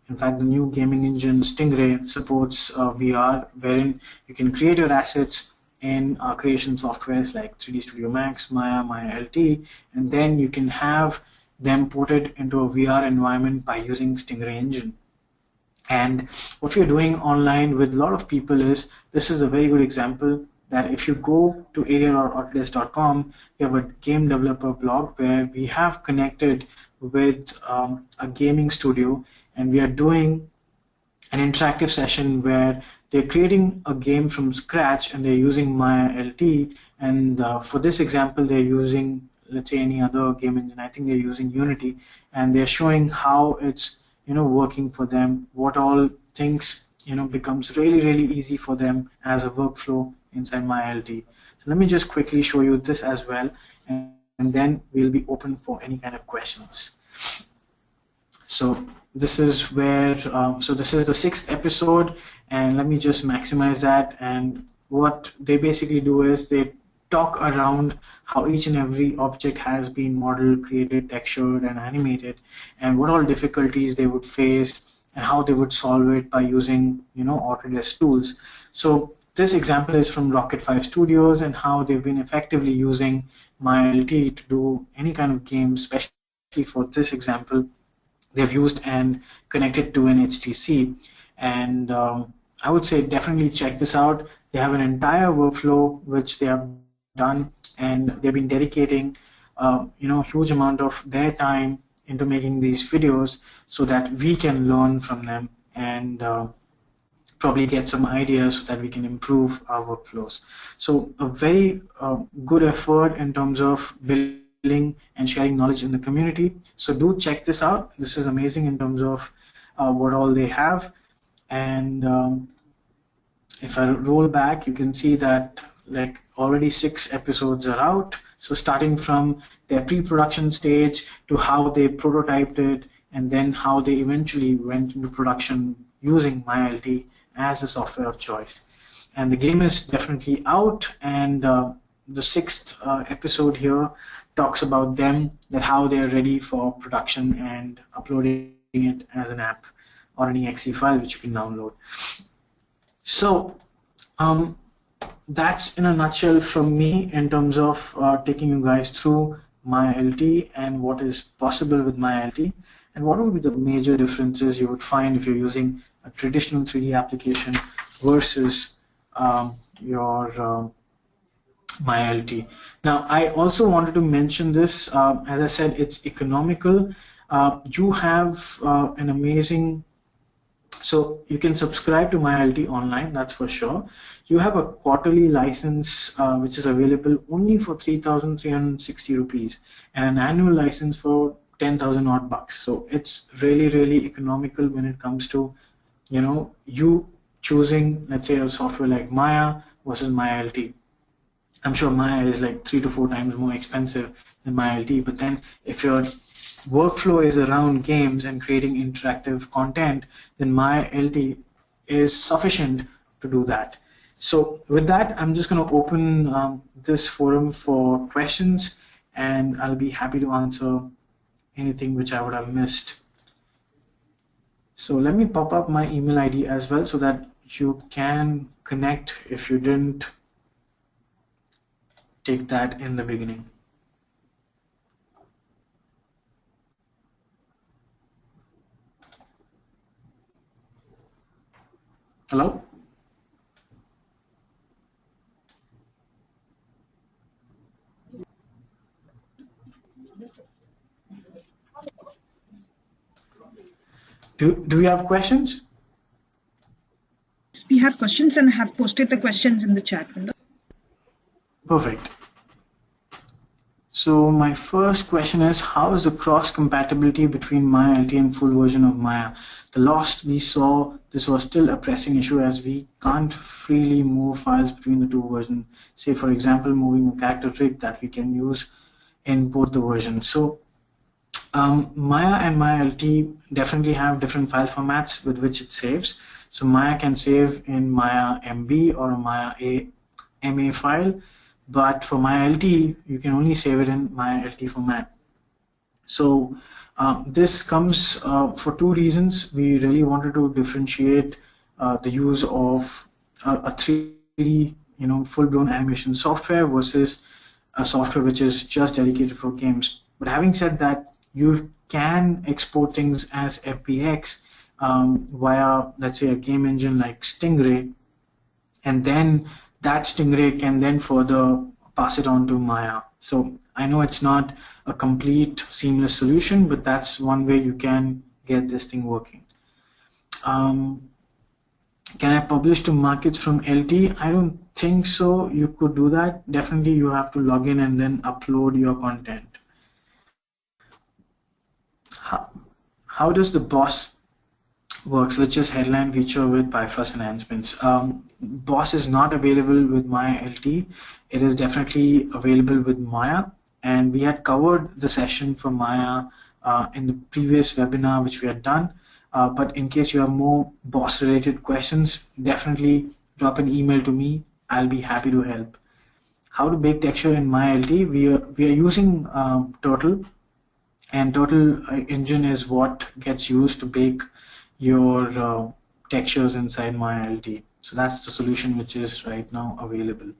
In fact, the new gaming engine Stingray supports VR, wherein you can create your assets in creation softwares like 3D Studio Max, Maya, Maya LT, and then you can have them ported into a VR environment by using Stingray engine. And what we're doing online with a lot of people is, this is a very good example, that if you go to area.autodesk.com, we have a game developer blog where we have connected with a gaming studio, and we are doing an interactive session where they're creating a game from scratch and they're using Maya LT, and for this example they're using, let's say, any other game engine. I think they're using Unity, and they're showing how it's working for them, what all things becomes really easy for them as a workflow inside Maya LT. So let me just quickly show you this as well, and then we'll be open for any kind of questions. So this is where so this is the 6th episode, and let me just maximize that. And what they basically do is they talk around how each and every object has been modeled, created, textured, and animated, and what all difficulties they would face and how they would solve it by using Autodesk tools. So this example is from Rocket 5 Studios, and how they've been effectively using Maya LT to do any kind of game. Especially for this example, they've used and connected to an HTC, and I would say definitely check this out. They have an entire workflow which they have done, and they've been dedicating huge amount of their time into making these videos so that we can learn from them and probably get some ideas so that we can improve our workflows. So a very good effort in terms of building and sharing knowledge in the community. So do check this out. This is amazing in terms of what all they have. And if I roll back, you can see that like already 6 episodes are out. So starting from their pre-production stage to how they prototyped it, and then how they eventually went into production using Maya LT as a software of choice. And the game is definitely out, and the 6th episode here talks about them, that how they are ready for production and uploading it as an app or an exe file which you can download. So that's in a nutshell from me in terms of taking you guys through MyLT and what is possible with MyLT, and what would be the major differences you would find if you're using a traditional 3D application versus your MyLT. Now, I also wanted to mention this. As I said, it's economical. You have an amazing, so you can subscribe to MyLT online, that's for sure. You have a quarterly license which is available only for 3,360 rupees and an annual license for 10,000 odd bucks. So it's really, really economical when it comes to, you choosing, let's say, a software like Maya versus MyLT. I'm sure Maya is like 3 to 4 times more expensive than MyLT, but then if your workflow is around games and creating interactive content, then MyLT is sufficient to do that. So with that, I'm just going to open this forum for questions, and I'll be happy to answer anything which I would have missed. So let me pop up my email ID as well so that you can connect if you didn't take that in the beginning. Hello? Do we have questions?
We have questions and have posted the questions in the chat window.
Perfect. So my first question is, how is the cross compatibility between MyLT and full version of Maya? The last we saw, this was still a pressing issue as we can't freely move files between the two versions. Say for example, moving a character trig that we can use in both the versions. So Maya and MyLT definitely have different file formats with which it saves. So Maya can save in Maya MB or a Maya MA file, but for MyLT, you can only save it in MyLT format. So this comes for two reasons. We really wanted to differentiate the use of a 3D, full-blown animation software versus a software which is just dedicated for games. But having said that, you can export things as FBX via, let's say, a game engine like Stingray, and then that Stingray can then further pass it on to Maya. So I know it's not a complete seamless solution, but that's one way you can get this thing working. Can I publish to markets from LT? I don't think so. You could do that. Definitely you have to log in and then upload your content. How does the boss works, which is headline feature with Bifrost enhancements? Boss is not available with MyLT. It is definitely available with Maya, and we had covered the session for Maya in the previous webinar which we had done. But in case you have more boss related questions, definitely drop an email to me. I'll be happy to help. How to bake texture in MyLT? We are using Turtle, and Turtle engine is what gets used to bake your textures inside MyLT. So that's the solution which is right now available.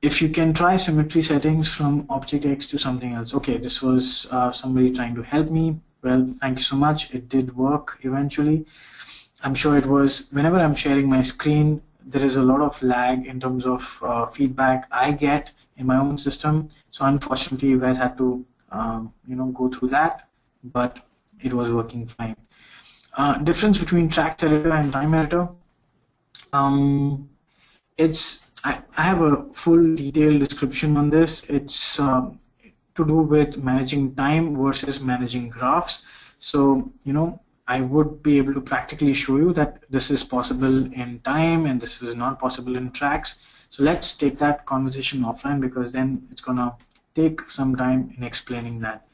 If you can try symmetry settings from ObjectX to something else. Okay, this was somebody trying to help me. Well, thank you so much. It did work eventually. I'm sure it was, whenever I'm sharing my screen, there is a lot of lag in terms of feedback I get in my own system. So unfortunately, you guys had to go through that, but it was working fine. Difference between tracks editor and time editor. I have a full detailed description on this. It's to do with managing time versus managing graphs. So, I would be able to practically show you that this is possible in time and this is not possible in tracks. So let's take that conversation offline, because then it's gonna take some time in explaining that.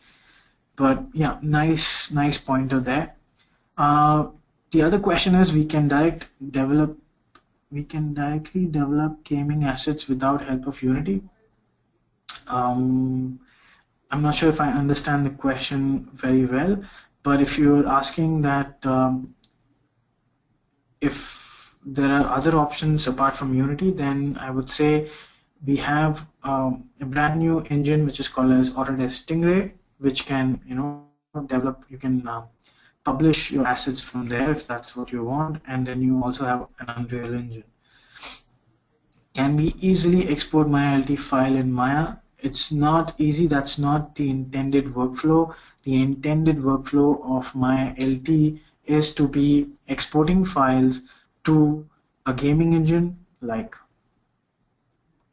But yeah, nice pointer there. The other question is, we can directly develop gaming assets without help of Unity. I'm not sure if I understand the question very well, but if you're asking that if there are other options apart from Unity, then I would say we have a brand new engine which is called as Autodesk Stingray, which can develop. You can publish your assets from there if that's what you want, and then you also have an Unreal Engine. Can we easily export my LT file in Maya? It's not easy. That's not the intended workflow. The intended workflow of my LT is to be exporting files to a gaming engine like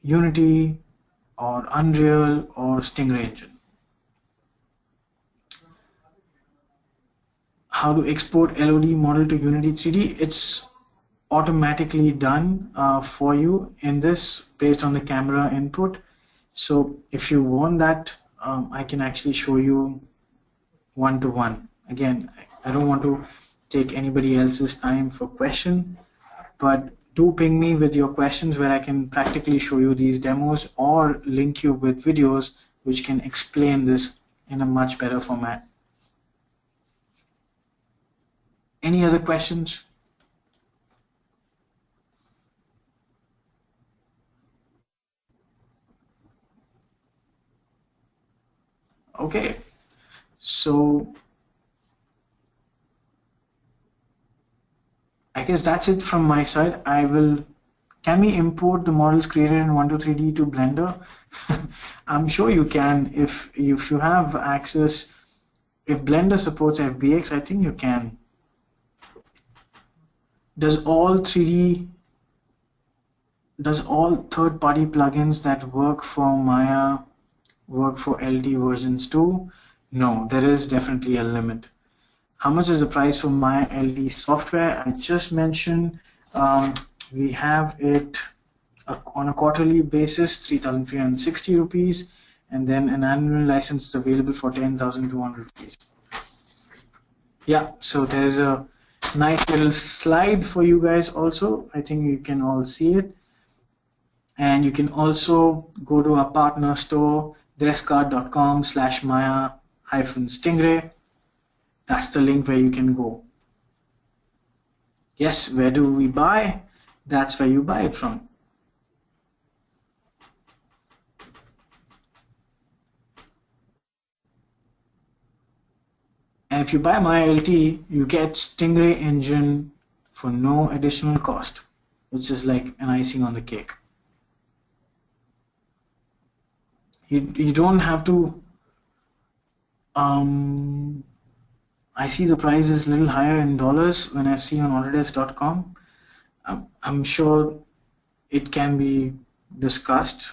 Unity or Unreal or Stingray engine. How to export LOD model to Unity 3D? It's automatically done for you in this based on the camera input. So if you want that, I can actually show you one-to-one. Again, I don't want to take anybody else's time for question, but do ping me with your questions where I can practically show you these demos or link you with videos which can explain this in a much better format. Any other questions? Okay, so I guess that's it from my side. Can we import the models created in 123D to Blender? I'm sure you can if you have access. If Blender supports FBX, I think you can. Does all third-party plugins that work for Maya work for LT versions too? No, there is definitely a limit. How much is the price for Maya LT software? I just mentioned we have it on a quarterly basis, 3,360 rupees, and then an annual license is available for 10,200 rupees. Yeah, so there is a nice little slide for you guys also. I think you can all see it. And you can also go to our partner store, deskart.com/Maya-Stingray. That's the link where you can go. Yes, where do we buy? That's where you buy it from. And if you buy my LT, you get Stingray engine for no additional cost, which is like an icing on the cake. You don't have to. I see the price is a little higher in dollars when I see on Autodesk.com. I'm sure it can be discussed.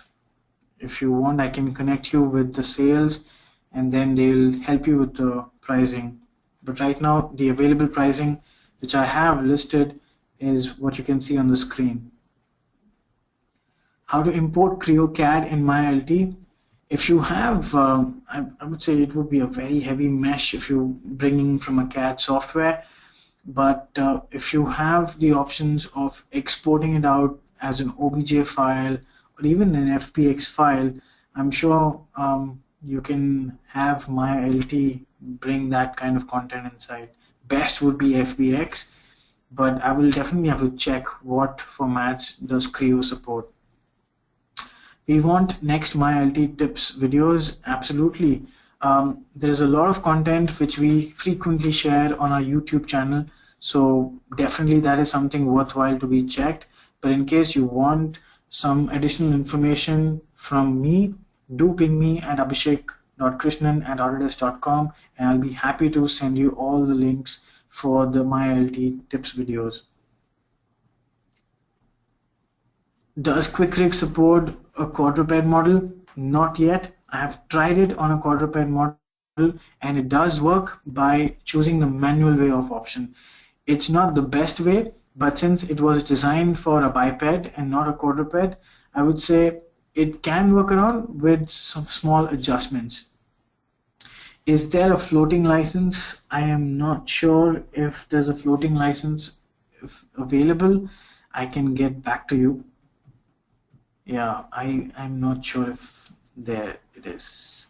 If you want, I can connect you with the sales and then they'll help you with the pricing. But right now, the available pricing which I have listed is what you can see on the screen. How to import Creo CAD in MyLT? If you have, I would say it would be a very heavy mesh if you're bringing from a CAD software. But if you have the options of exporting it out as an OBJ file or even an FBX file, I'm sure you can have MyLT bring that kind of content inside. Best would be FBX, but I will definitely have to check what formats does Creo support. We want next MyLT tips videos. Absolutely. There's a lot of content which we frequently share on our YouTube channel. So definitely that is something worthwhile to be checked. But in case you want some additional information from me, do ping me at abhishek.krishnan@autodesk.com and I'll be happy to send you all the links for the MyLT tips videos. Does QuickRig support a quadruped model? Not yet. I have tried it on a quadruped model and it does work by choosing the manual way of option. It's not the best way, but since it was designed for a biped and not a quadruped, I would say it can work around with some small adjustments. Is there a floating license? I am not sure if there's a floating license available. I can get back to you. Yeah, I'm not sure if there it is.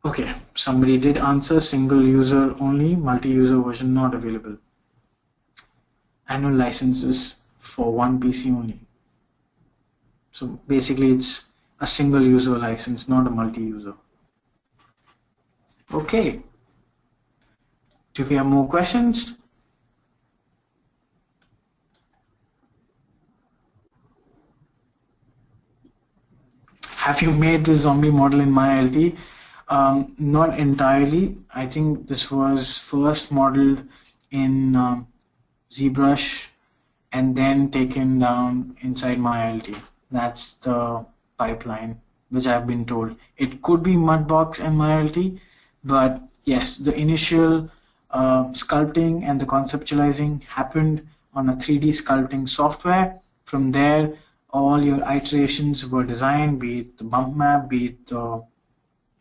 Okay, somebody did answer single user only, multi-user version not available. Annual licenses for one PC only. So basically it's a single user license, not a multi-user. Okay, do we have more questions? Have you made the zombie model in MyLT? Not entirely. I think this was first modeled in ZBrush and then taken down inside MyLT. That's the pipeline which I've been told. It could be Mudbox and MyLT, but yes, the initial sculpting and the conceptualizing happened on a 3D sculpting software. From there, all your iterations were designed, be it the bump map, be it the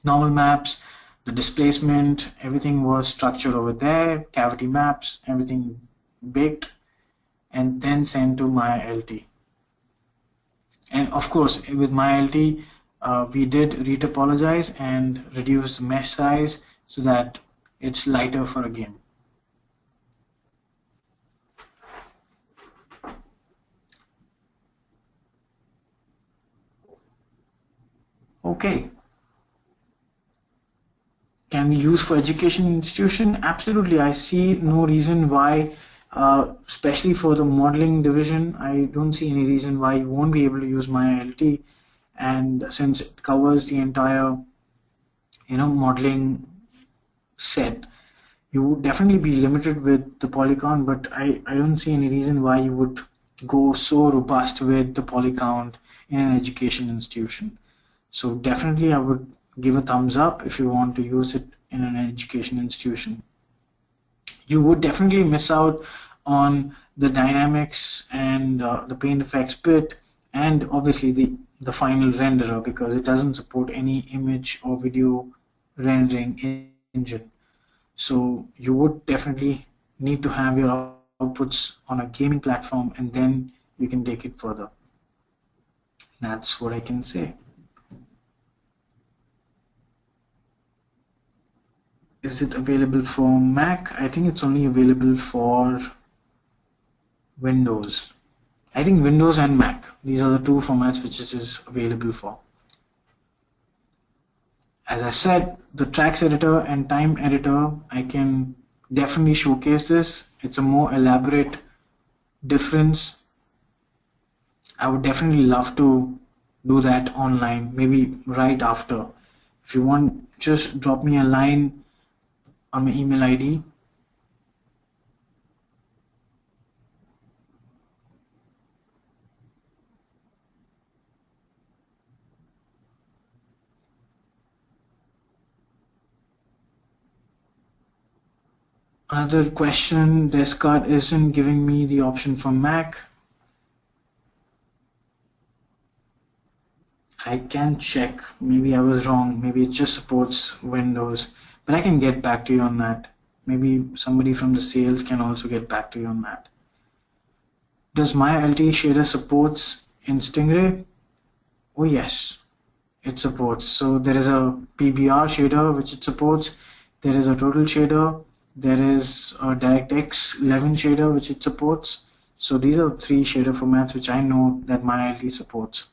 normal maps, the displacement, everything was structured over there, cavity maps, everything baked, and then sent to MyLT. And of course, with MyLT, we did retopologize and reduce the mesh size so that it's lighter for a game. Okay. Can we use for education institution? Absolutely. I see no reason why, especially for the modeling division, I don't see any reason why you won't be able to use MyLT. And since it covers the entire, modeling set, you would definitely be limited with the polygon, but I don't see any reason why you would go so robust with the polycount in an education institution. So definitely I would give a thumbs up if you want to use it in an education institution. You would definitely miss out on the dynamics and the paint effects bit, and obviously the final renderer, because it doesn't support any image or video rendering engine. So you would definitely need to have your outputs on a gaming platform, and then you can take it further. That's what I can say. Is it available for Mac? I think it's only available for Windows. I think Windows and Mac. These are the two formats which it is available for. As I said, the tracks editor and time editor, I can definitely showcase this. It's a more elaborate difference. I would definitely love to do that online, maybe right after. If you want, just drop me a line on my email ID. Another question, Descartes isn't giving me the option for Mac. I can check. Maybe I was wrong. Maybe it just supports Windows. But I can get back to you on that. Maybe somebody from the sales can also get back to you on that. Does MyLT shader supports in Stingray? Oh yes, it supports. So there is a PBR shader which it supports. There is a total shader. There is a DirectX 11 shader which it supports. So these are three shader formats which I know that MyLT supports.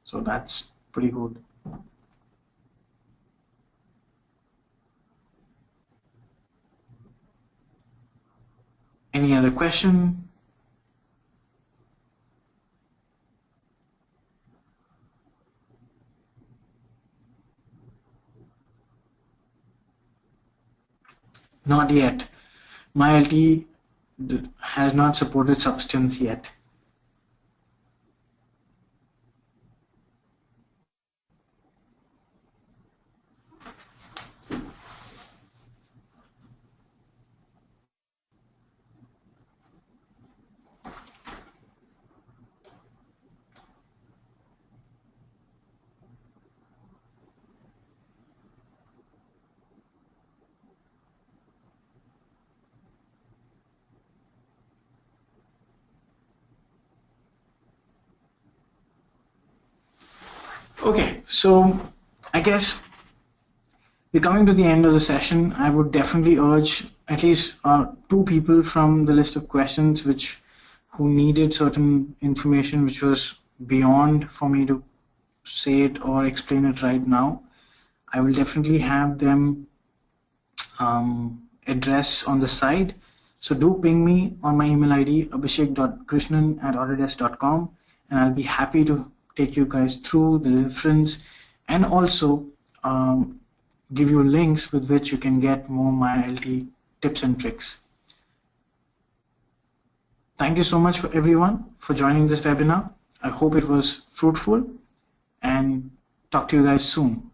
So that's pretty good. Any other question? Not yet. MyLT has not supported Substance yet. Okay, so I guess we're coming to the end of the session. I would definitely urge at least 2 people from the list of questions who needed certain information which was beyond for me to say it or explain it right now. I will definitely have them address on the side. So do ping me on my email ID abhishek.krishnan@autodesk.com, and I'll be happy to take you guys through the reference and also give you links with which you can get more MyLT tips and tricks. Thank you so much for everyone for joining this webinar. I hope it was fruitful, and talk to you guys soon.